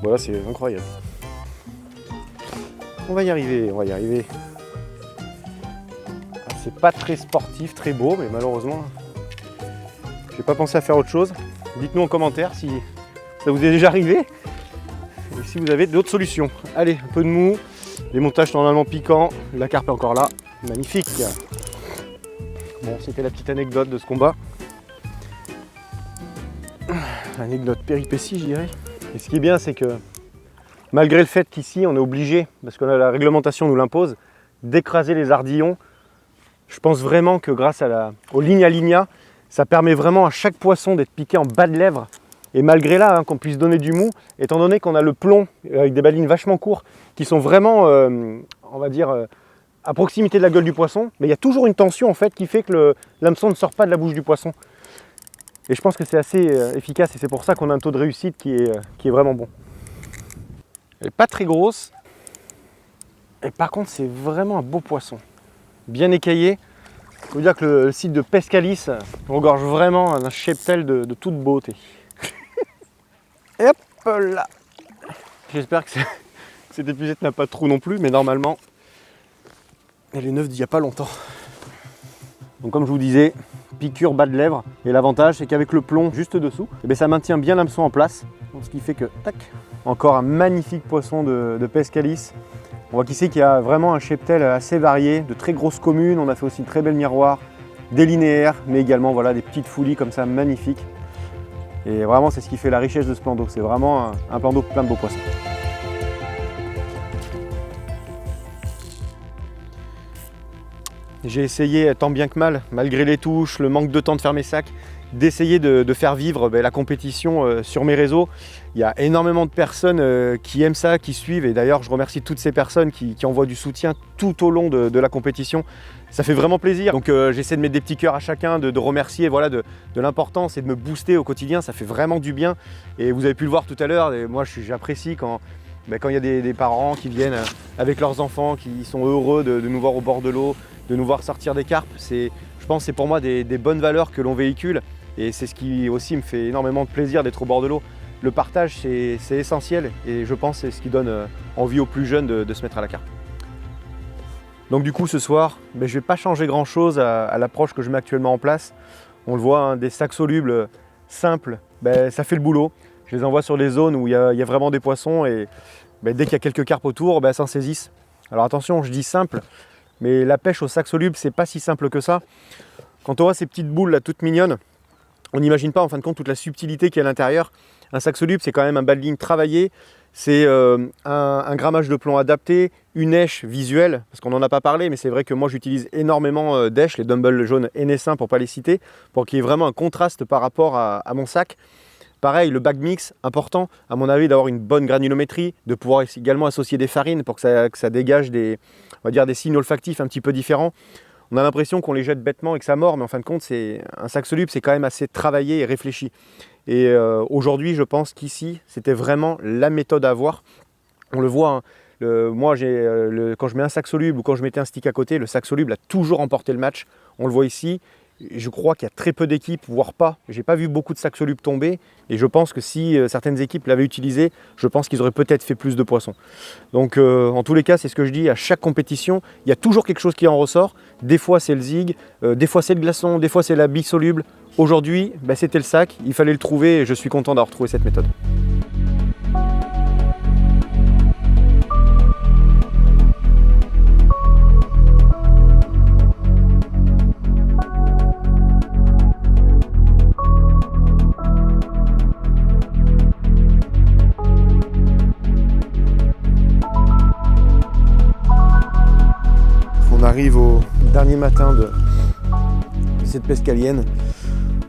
Voilà, c'est incroyable. On va y arriver, on va y arriver. C'est pas très sportif, très beau, mais malheureusement, j'ai pas pensé à faire autre chose. Dites-nous en commentaire si ça vous est déjà arrivé et si vous avez d'autres solutions. Allez, un peu de mou, les montages normalement piquants, la carpe est encore là, magnifique. Bon, c'était la petite anecdote de ce combat. Anecdote péripétie, je dirais. Et ce qui est bien, c'est que malgré le fait qu'ici, on est obligé, parce que la réglementation nous l'impose, d'écraser les ardillons, je pense vraiment que grâce aux lignes à ligna, ça permet vraiment à chaque poisson d'être piqué en bas de lèvre. Et malgré là, hein, qu'on puisse donner du mou, étant donné qu'on a le plomb avec des balines vachement courts, qui sont vraiment, on va dire, à proximité de la gueule du poisson, mais il y a toujours une tension en fait qui fait que l'hameçon ne sort pas de la bouche du poisson. Et je pense que c'est assez efficace et c'est pour ça qu'on a un taux de réussite qui est vraiment bon. Elle n'est pas très grosse, et par contre c'est vraiment un beau poisson. Bien écaillé. Il faut dire que le site de Pescalis regorge vraiment d'un cheptel de toute beauté. Et hop là. J'espère que cette épuisette n'a pas de trou non plus, mais normalement, elle est neuve d'il n'y a pas longtemps. Donc comme je vous disais, piqûre bas de lèvre. Et l'avantage, c'est qu'avec le plomb juste dessous, ça maintient bien l'hameçon en place. Donc, ce qui fait que, tac, encore un magnifique poisson de Pescalis. On voit qu'ici qu'il y a vraiment un cheptel assez varié, de très grosses communes. On a fait aussi de très belles miroirs, des linéaires, mais également voilà, des petites foulies comme ça, magnifiques. Et vraiment, c'est ce qui fait la richesse de ce plan d'eau. C'est vraiment un plan d'eau plein de beaux poissons. J'ai essayé tant bien que mal, malgré les touches, le manque de temps de faire mes sacs, d'essayer de faire vivre la compétition sur mes réseaux. Il y a énormément de personnes qui aiment ça, qui suivent, et d'ailleurs je remercie toutes ces personnes qui envoient du soutien tout au long de la compétition. Ça fait vraiment plaisir, donc j'essaie de mettre des petits cœurs à chacun, de remercier voilà, de l'importance et de me booster au quotidien, ça fait vraiment du bien. Et vous avez pu le voir tout à l'heure, et moi j'apprécie quand il y a des parents qui viennent avec leurs enfants, qui sont heureux de nous voir au bord de l'eau, de nous voir sortir des carpes. Je pense que c'est pour moi des bonnes valeurs que l'on véhicule, et c'est ce qui aussi me fait énormément de plaisir d'être au bord de l'eau. Le partage c'est essentiel, et je pense que c'est ce qui donne envie aux plus jeunes de se mettre à la carpe. Donc du coup ce soir, je ne vais pas changer grand chose à l'approche que je mets actuellement en place. On le voit, hein, des sacs solubles simples, ça fait le boulot. Je les envoie sur les zones où il y a vraiment des poissons, et dès qu'il y a quelques carpes autour, s'en saisissent. Alors attention, je dis simple, mais la pêche au sac soluble, c'est pas si simple que ça. Quand on voit ces petites boules là toutes mignonnes, on n'imagine pas en fin de compte toute la subtilité qu'il y a à l'intérieur. Un sac soluble, c'est quand même un bas de ligne travaillé, c'est un grammage de plomb adapté, une èche visuelle, parce qu'on n'en a pas parlé, mais c'est vrai que moi j'utilise énormément d'èches, les Dumble jaunes Enessin pour ne pas les citer, pour qu'il y ait vraiment un contraste par rapport à mon sac. Pareil, le bag mix, important à mon avis d'avoir une bonne granulométrie, de pouvoir également associer des farines pour que ça dégage des signes olfactifs un petit peu différents. On a l'impression qu'on les jette bêtement et que ça mord, mais en fin de compte, un sac soluble, c'est quand même assez travaillé et réfléchi. Et aujourd'hui, je pense qu'ici, c'était vraiment la méthode à avoir. On le voit, hein. Moi, quand je mets un sac soluble ou quand je mettais un stick à côté, le sac soluble a toujours emporté le match. On le voit ici. Je crois qu'il y a très peu d'équipes, voire pas. J'ai pas vu beaucoup de sacs solubles tomber. Et je pense que si certaines équipes l'avaient utilisé, je pense qu'ils auraient peut-être fait plus de poissons. Donc en tous les cas, c'est ce que je dis à chaque compétition. Il y a toujours quelque chose qui en ressort. Des fois, c'est le zig, des fois, c'est le glaçon, des fois, c'est la bille soluble. Aujourd'hui, c'était le sac. Il fallait le trouver et je suis content d'avoir trouvé cette méthode. On arrive au dernier matin de cette pescalienne.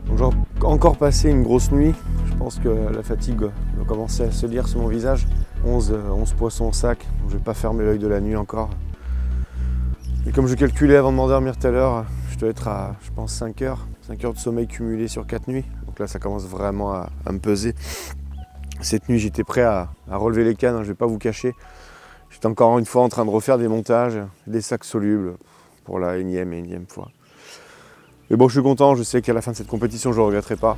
Donc, j'ai encore passé une grosse nuit. Je pense que la fatigue va commencer à se lire sur mon visage. 11 poissons au sac. Donc, je ne vais pas fermer l'œil de la nuit encore. Et comme je calculais avant de m'endormir tout à l'heure, je dois être à, je pense, 5 heures. 5 heures de sommeil cumulé sur 4 nuits. Donc là, ça commence vraiment à me peser. Cette nuit, j'étais prêt à relever les cannes, hein, je ne vais pas vous cacher. J'étais encore une fois en train de refaire des montages, des sacs solubles pour la énième fois. Mais bon, je suis content, je sais qu'à la fin de cette compétition, je ne regretterai pas.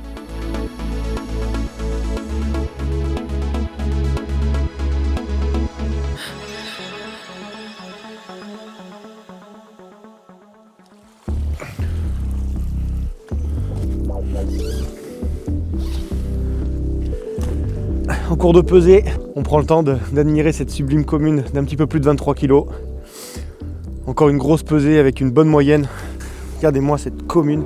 En cours de pesée, on prend le temps d'admirer cette sublime commune d'un petit peu plus de 23 kg. Encore une grosse pesée avec une bonne moyenne. Regardez-moi cette commune.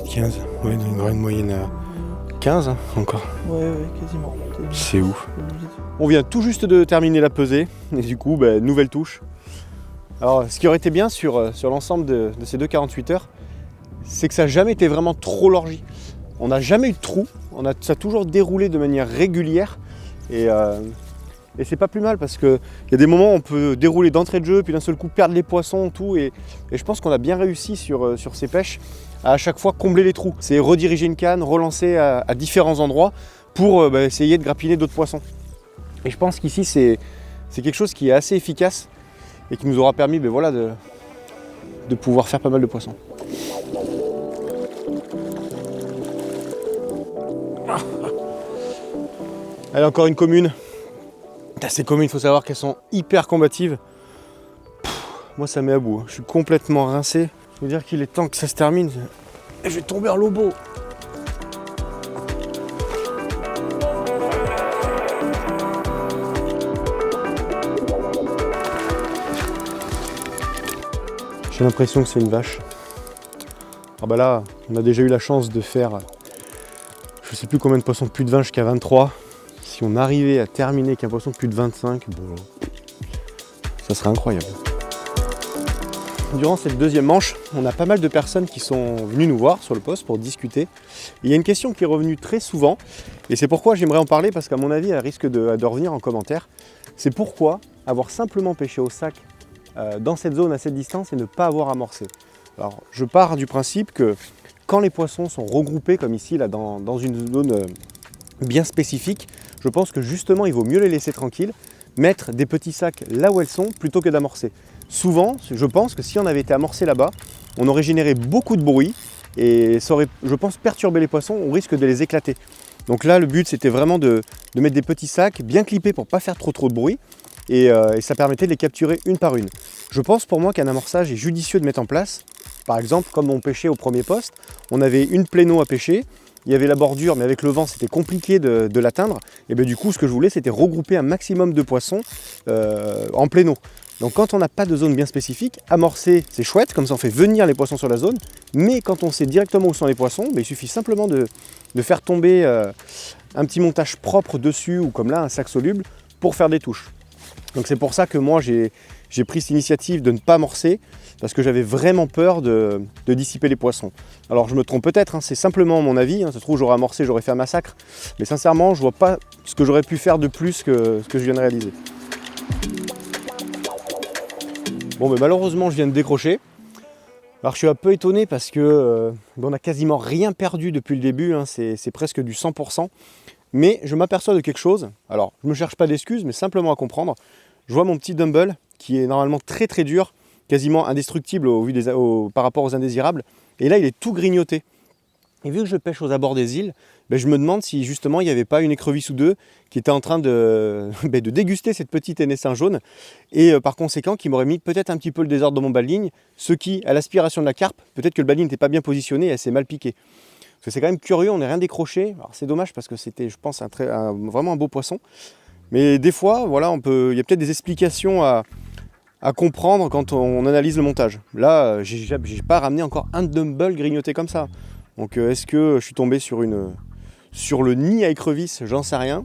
« 15, ouais, il y aura une moyenne à 15 hein, encore. Ouais, quasiment. C'est ouf. On vient tout juste de terminer la pesée et du coup, nouvelle touche. Alors, ce qui aurait été bien sur l'ensemble de ces 2,48 heures, c'est que ça n'a jamais été vraiment trop lorgi. On n'a jamais eu de trou, ça a toujours déroulé de manière régulière et c'est pas plus mal parce qu'il y a des moments où on peut dérouler d'entrée de jeu puis d'un seul coup perdre les poissons, tout et je pense qu'on a bien réussi sur ces pêches à chaque fois combler les trous. C'est rediriger une canne, relancer à différents endroits pour essayer de grappiner d'autres poissons. Et je pense qu'ici c'est quelque chose qui est assez efficace et qui nous aura permis de pouvoir faire pas mal de poissons. Allez, encore une commune. Ces communes, il faut savoir qu'elles sont hyper combatives. Moi, ça met à bout. Je suis complètement rincé. Je veux dire qu'il est temps que ça se termine. Et je vais tomber en lobo. J'ai l'impression que c'est une vache. Ah là, on a déjà eu la chance de faire, je sais plus combien de poissons de plus de 20 jusqu'à 23. Si on arrivait à terminer avec un poisson de plus de 25, ça serait incroyable. Durant cette deuxième manche, on a pas mal de personnes qui sont venues nous voir sur le poste pour discuter. Et il y a une question qui est revenue très souvent, et c'est pourquoi j'aimerais en parler, parce qu'à mon avis, elle risque de revenir en commentaire. C'est pourquoi avoir simplement pêché au sac dans cette zone à cette distance et ne pas avoir amorcé. Alors, je pars du principe que quand les poissons sont regroupés comme ici, là, dans une zone bien spécifique, je pense que justement il vaut mieux les laisser tranquilles, mettre des petits sacs là où elles sont plutôt que d'amorcer. Souvent, je pense que si on avait été amorcé là-bas, on aurait généré beaucoup de bruit et ça aurait, je pense, perturbé les poissons, on risque de les éclater. Donc là, le but c'était vraiment de mettre des petits sacs bien clippés pour ne pas faire trop de bruit. Et ça permettait de les capturer une par une. Je pense pour moi qu'un amorçage est judicieux de mettre en place. Par exemple, comme on pêchait au premier poste, on avait une pléno à pêcher, il y avait la bordure, mais avec le vent, c'était compliqué de l'atteindre. Et bien du coup, ce que je voulais, c'était regrouper un maximum de poissons en pléno. Donc quand on n'a pas de zone bien spécifique, amorcer, c'est chouette, comme ça on fait venir les poissons sur la zone. Mais quand on sait directement où sont les poissons, il suffit simplement de faire tomber un petit montage propre dessus, ou comme là, un sac soluble, pour faire des touches. Donc c'est pour ça que moi j'ai pris cette initiative de ne pas amorcer parce que j'avais vraiment peur de dissiper les poissons. Alors je me trompe peut-être, hein, c'est simplement mon avis, ça se trouve j'aurais amorcé, j'aurais fait un massacre, mais sincèrement je vois pas ce que j'aurais pu faire de plus que ce que je viens de réaliser. Bon, mais malheureusement, je viens de décrocher. Alors, je suis un peu étonné parce que on n'a quasiment rien perdu depuis le début, hein, c'est presque du 100%. Mais je m'aperçois de quelque chose. Alors, je ne me cherche pas d'excuses, mais simplement à comprendre. Je vois mon petit dumbbell qui est normalement très très dur, quasiment indestructible par rapport aux indésirables. Et là, il est tout grignoté. Et vu que je pêche aux abords des îles, je me demande si justement il n'y avait pas une écrevisse ou deux qui était en train de déguster cette petite essaim jaune et par conséquent qui m'aurait mis peut-être un petit peu le désordre dans mon bas de ligne, ce qui, à l'aspiration de la carpe, peut-être que le bas de ligne n'était pas bien positionné et elle s'est mal piquée. Parce que c'est quand même curieux, on n'est rien décroché. Alors c'est dommage parce que c'était, je pense, vraiment un beau poisson. Mais des fois, voilà, il y a peut-être des explications à comprendre quand on analyse le montage. Là, j'ai pas ramené encore un dumbbell grignoté comme ça. Donc est-ce que je suis tombé sur le nid à écrevisse? J'en sais rien.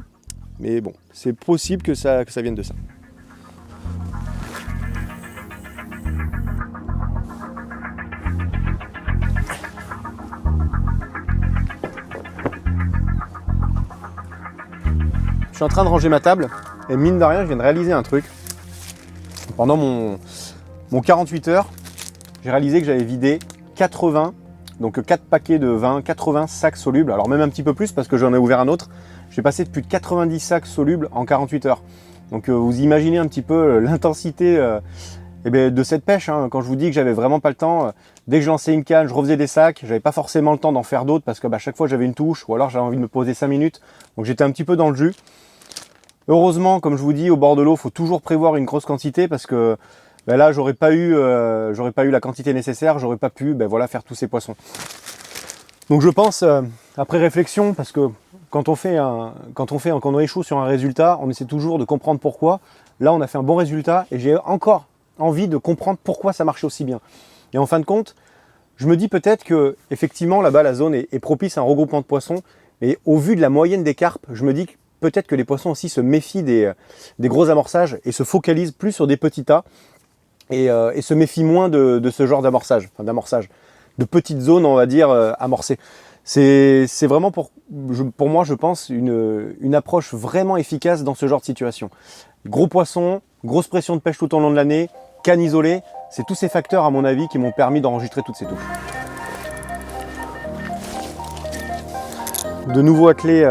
Mais bon, c'est possible que ça vienne de ça. Je suis en train de ranger ma table et mine de rien, je viens de réaliser un truc. Pendant mon 48 heures, j'ai réalisé que j'avais vidé 80, donc 4 paquets de 20, 80 sacs solubles, alors même un petit peu plus parce que j'en ai ouvert un autre. J'ai passé de plus de 90 sacs solubles en 48 heures. Donc vous imaginez un petit peu l'intensité de cette pêche. Hein. Quand je vous dis que j'avais vraiment pas le temps, dès que je lançais une canne, je refaisais des sacs, j'avais pas forcément le temps d'en faire d'autres parce que chaque fois j'avais une touche ou alors j'avais envie de me poser 5 minutes. Donc j'étais un petit peu dans le jus. Heureusement, comme je vous dis, au bord de l'eau, il faut toujours prévoir une grosse quantité parce que là, j'aurais pas eu la quantité nécessaire, j'aurais pas pu faire tous ces poissons. Donc je pense, après réflexion, parce que quand on échoue sur un résultat, on essaie toujours de comprendre pourquoi. Là, on a fait un bon résultat et j'ai encore envie de comprendre pourquoi ça marchait aussi bien. Et en fin de compte, je me dis peut-être que effectivement là-bas, la zone est propice à un regroupement de poissons. Et au vu de la moyenne des carpes, je me dis que peut-être que les poissons aussi se méfient des gros amorçages et se focalisent plus sur des petits tas et se méfient moins de ce genre d'amorçage, de petites zones, on va dire, amorcées. C'est vraiment pour moi, je pense, une approche vraiment efficace dans ce genre de situation. Gros poissons, grosse pression de pêche tout au long de l'année, canne isolée, c'est tous ces facteurs, à mon avis, qui m'ont permis d'enregistrer toutes ces touches. De nouveau attelé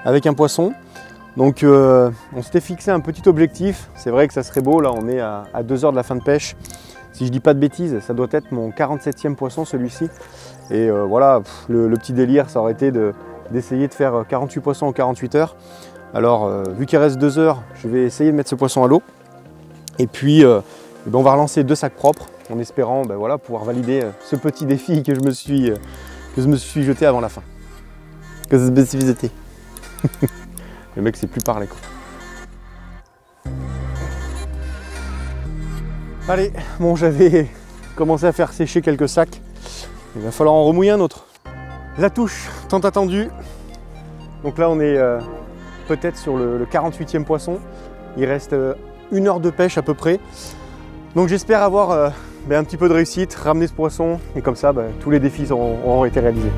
avec un poisson. Donc on s'était fixé un petit objectif. C'est vrai que ça serait beau, là on est à 2 heures de la fin de pêche. Si je dis pas de bêtises, ça doit être mon 47e poisson celui-ci. Et voilà, le petit délire, ça aurait été d'essayer de faire 48 poissons en 48 heures. Alors vu qu'il reste 2 heures, je vais essayer de mettre ce poisson à l'eau. Et puis on va relancer 2 sacs propres en espérant pouvoir valider ce petit défi que je me suis jeté avant la fin. Que ce spécificité. Le mec sait plus parler quoi. Allez, bon j'avais commencé à faire sécher quelques sacs. Il va falloir en remouiller un autre. La touche tant attendue. Donc là on est peut-être sur le 48e poisson. Il reste 1 heure de pêche à peu près. Donc j'espère avoir un petit peu de réussite, ramener ce poisson et comme ça tous les défis auront été réalisés.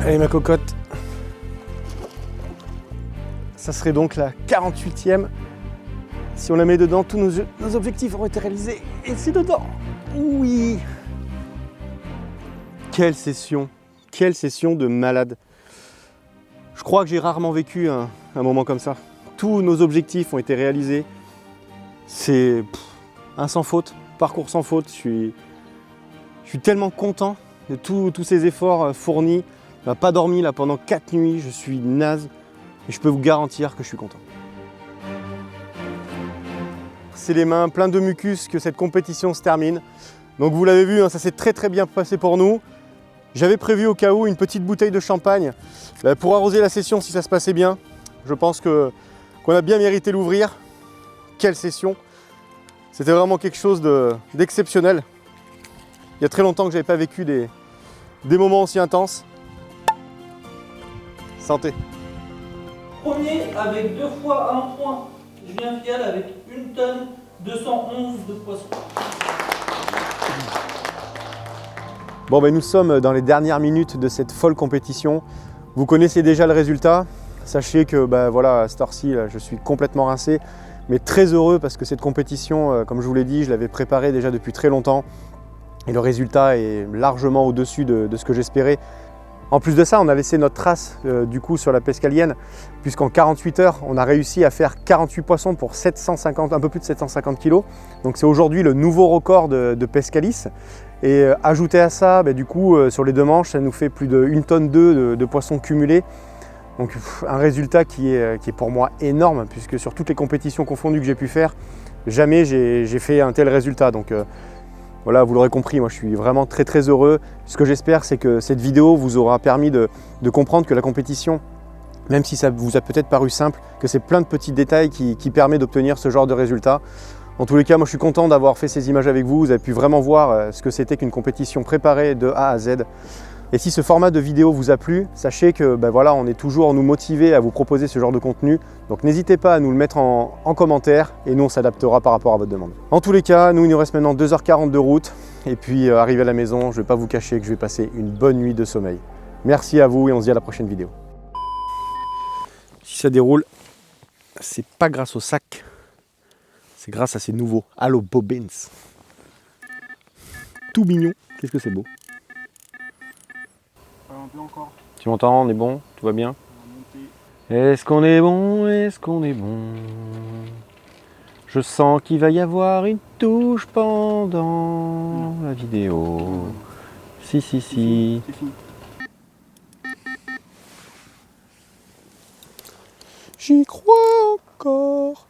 Allez ma cocotte. Ça serait donc la 48e. Si on la met dedans, tous nos objectifs auront été réalisés. Et c'est dedans. Oui. Quelle session de malade. Je crois que j'ai rarement vécu un moment comme ça. Tous nos objectifs ont été réalisés. C'est un sans faute, parcours sans faute. Je suis tellement content de tous ces efforts fournis. On n'a pas dormi là pendant 4 nuits, je suis naze et je peux vous garantir que je suis content. C'est les mains pleines de mucus que cette compétition se termine. Donc vous l'avez vu, ça s'est très bien passé pour nous. J'avais prévu au cas où une petite bouteille de champagne pour arroser la session si ça se passait bien. Je pense qu'on a bien mérité l'ouvrir. Quelle session! C'était vraiment quelque chose d'exceptionnel. Il y a très longtemps que je n'avais pas vécu des moments aussi intenses. Santé. Premier avec 2 fois 1 point. Julien Fial avec 1 tonne 211 de poissons. Bon nous sommes dans les dernières minutes de cette folle compétition. Vous connaissez déjà le résultat. Sachez que voilà, à cette heure-ci, je suis complètement rincé, mais très heureux parce que cette compétition, comme je vous l'ai dit, je l'avais préparée déjà depuis très longtemps. Et le résultat est largement au-dessus de ce que j'espérais. En plus de ça, on a laissé notre trace du coup sur la pescalienne, puisqu'en 48 heures, on a réussi à faire 48 poissons pour 750, un peu plus de 750 kg. Donc c'est aujourd'hui le nouveau record de Pescalis. Et ajouté à ça, du coup, sur les 2 manches, ça nous fait plus de 1,2 tonne de poissons cumulés. Donc un résultat qui est pour moi énorme, puisque sur toutes les compétitions confondues que j'ai pu faire, jamais j'ai fait un tel résultat. Donc voilà, vous l'aurez compris, moi je suis vraiment très heureux. Ce que j'espère, c'est que cette vidéo vous aura permis de comprendre que la compétition, même si ça vous a peut-être paru simple, que c'est plein de petits détails qui permettent d'obtenir ce genre de résultat. En tous les cas, moi je suis content d'avoir fait ces images avec vous. Vous avez pu vraiment voir ce que c'était qu'une compétition préparée de A à Z. Et si ce format de vidéo vous a plu, sachez que voilà, on est toujours nous motivés à vous proposer ce genre de contenu. Donc n'hésitez pas à nous le mettre en commentaire et nous on s'adaptera par rapport à votre demande. En tous les cas, nous il nous reste maintenant 2h40 de route. Et puis arrivé à la maison, je ne vais pas vous cacher que je vais passer une bonne nuit de sommeil. Merci à vous et on se dit à la prochaine vidéo. Si ça déroule, c'est pas grâce au sac, c'est grâce à ces nouveaux Halo Bobbins. Tout mignon, qu'est-ce que c'est beau. Un peu encore. Tu m'entends, on est bon? Tout va bien? Est-ce qu'on est bon? Est-ce qu'on est bon? Je sens qu'il va y avoir une touche pendant la vidéo. Si. C'est fini. J'y crois encore.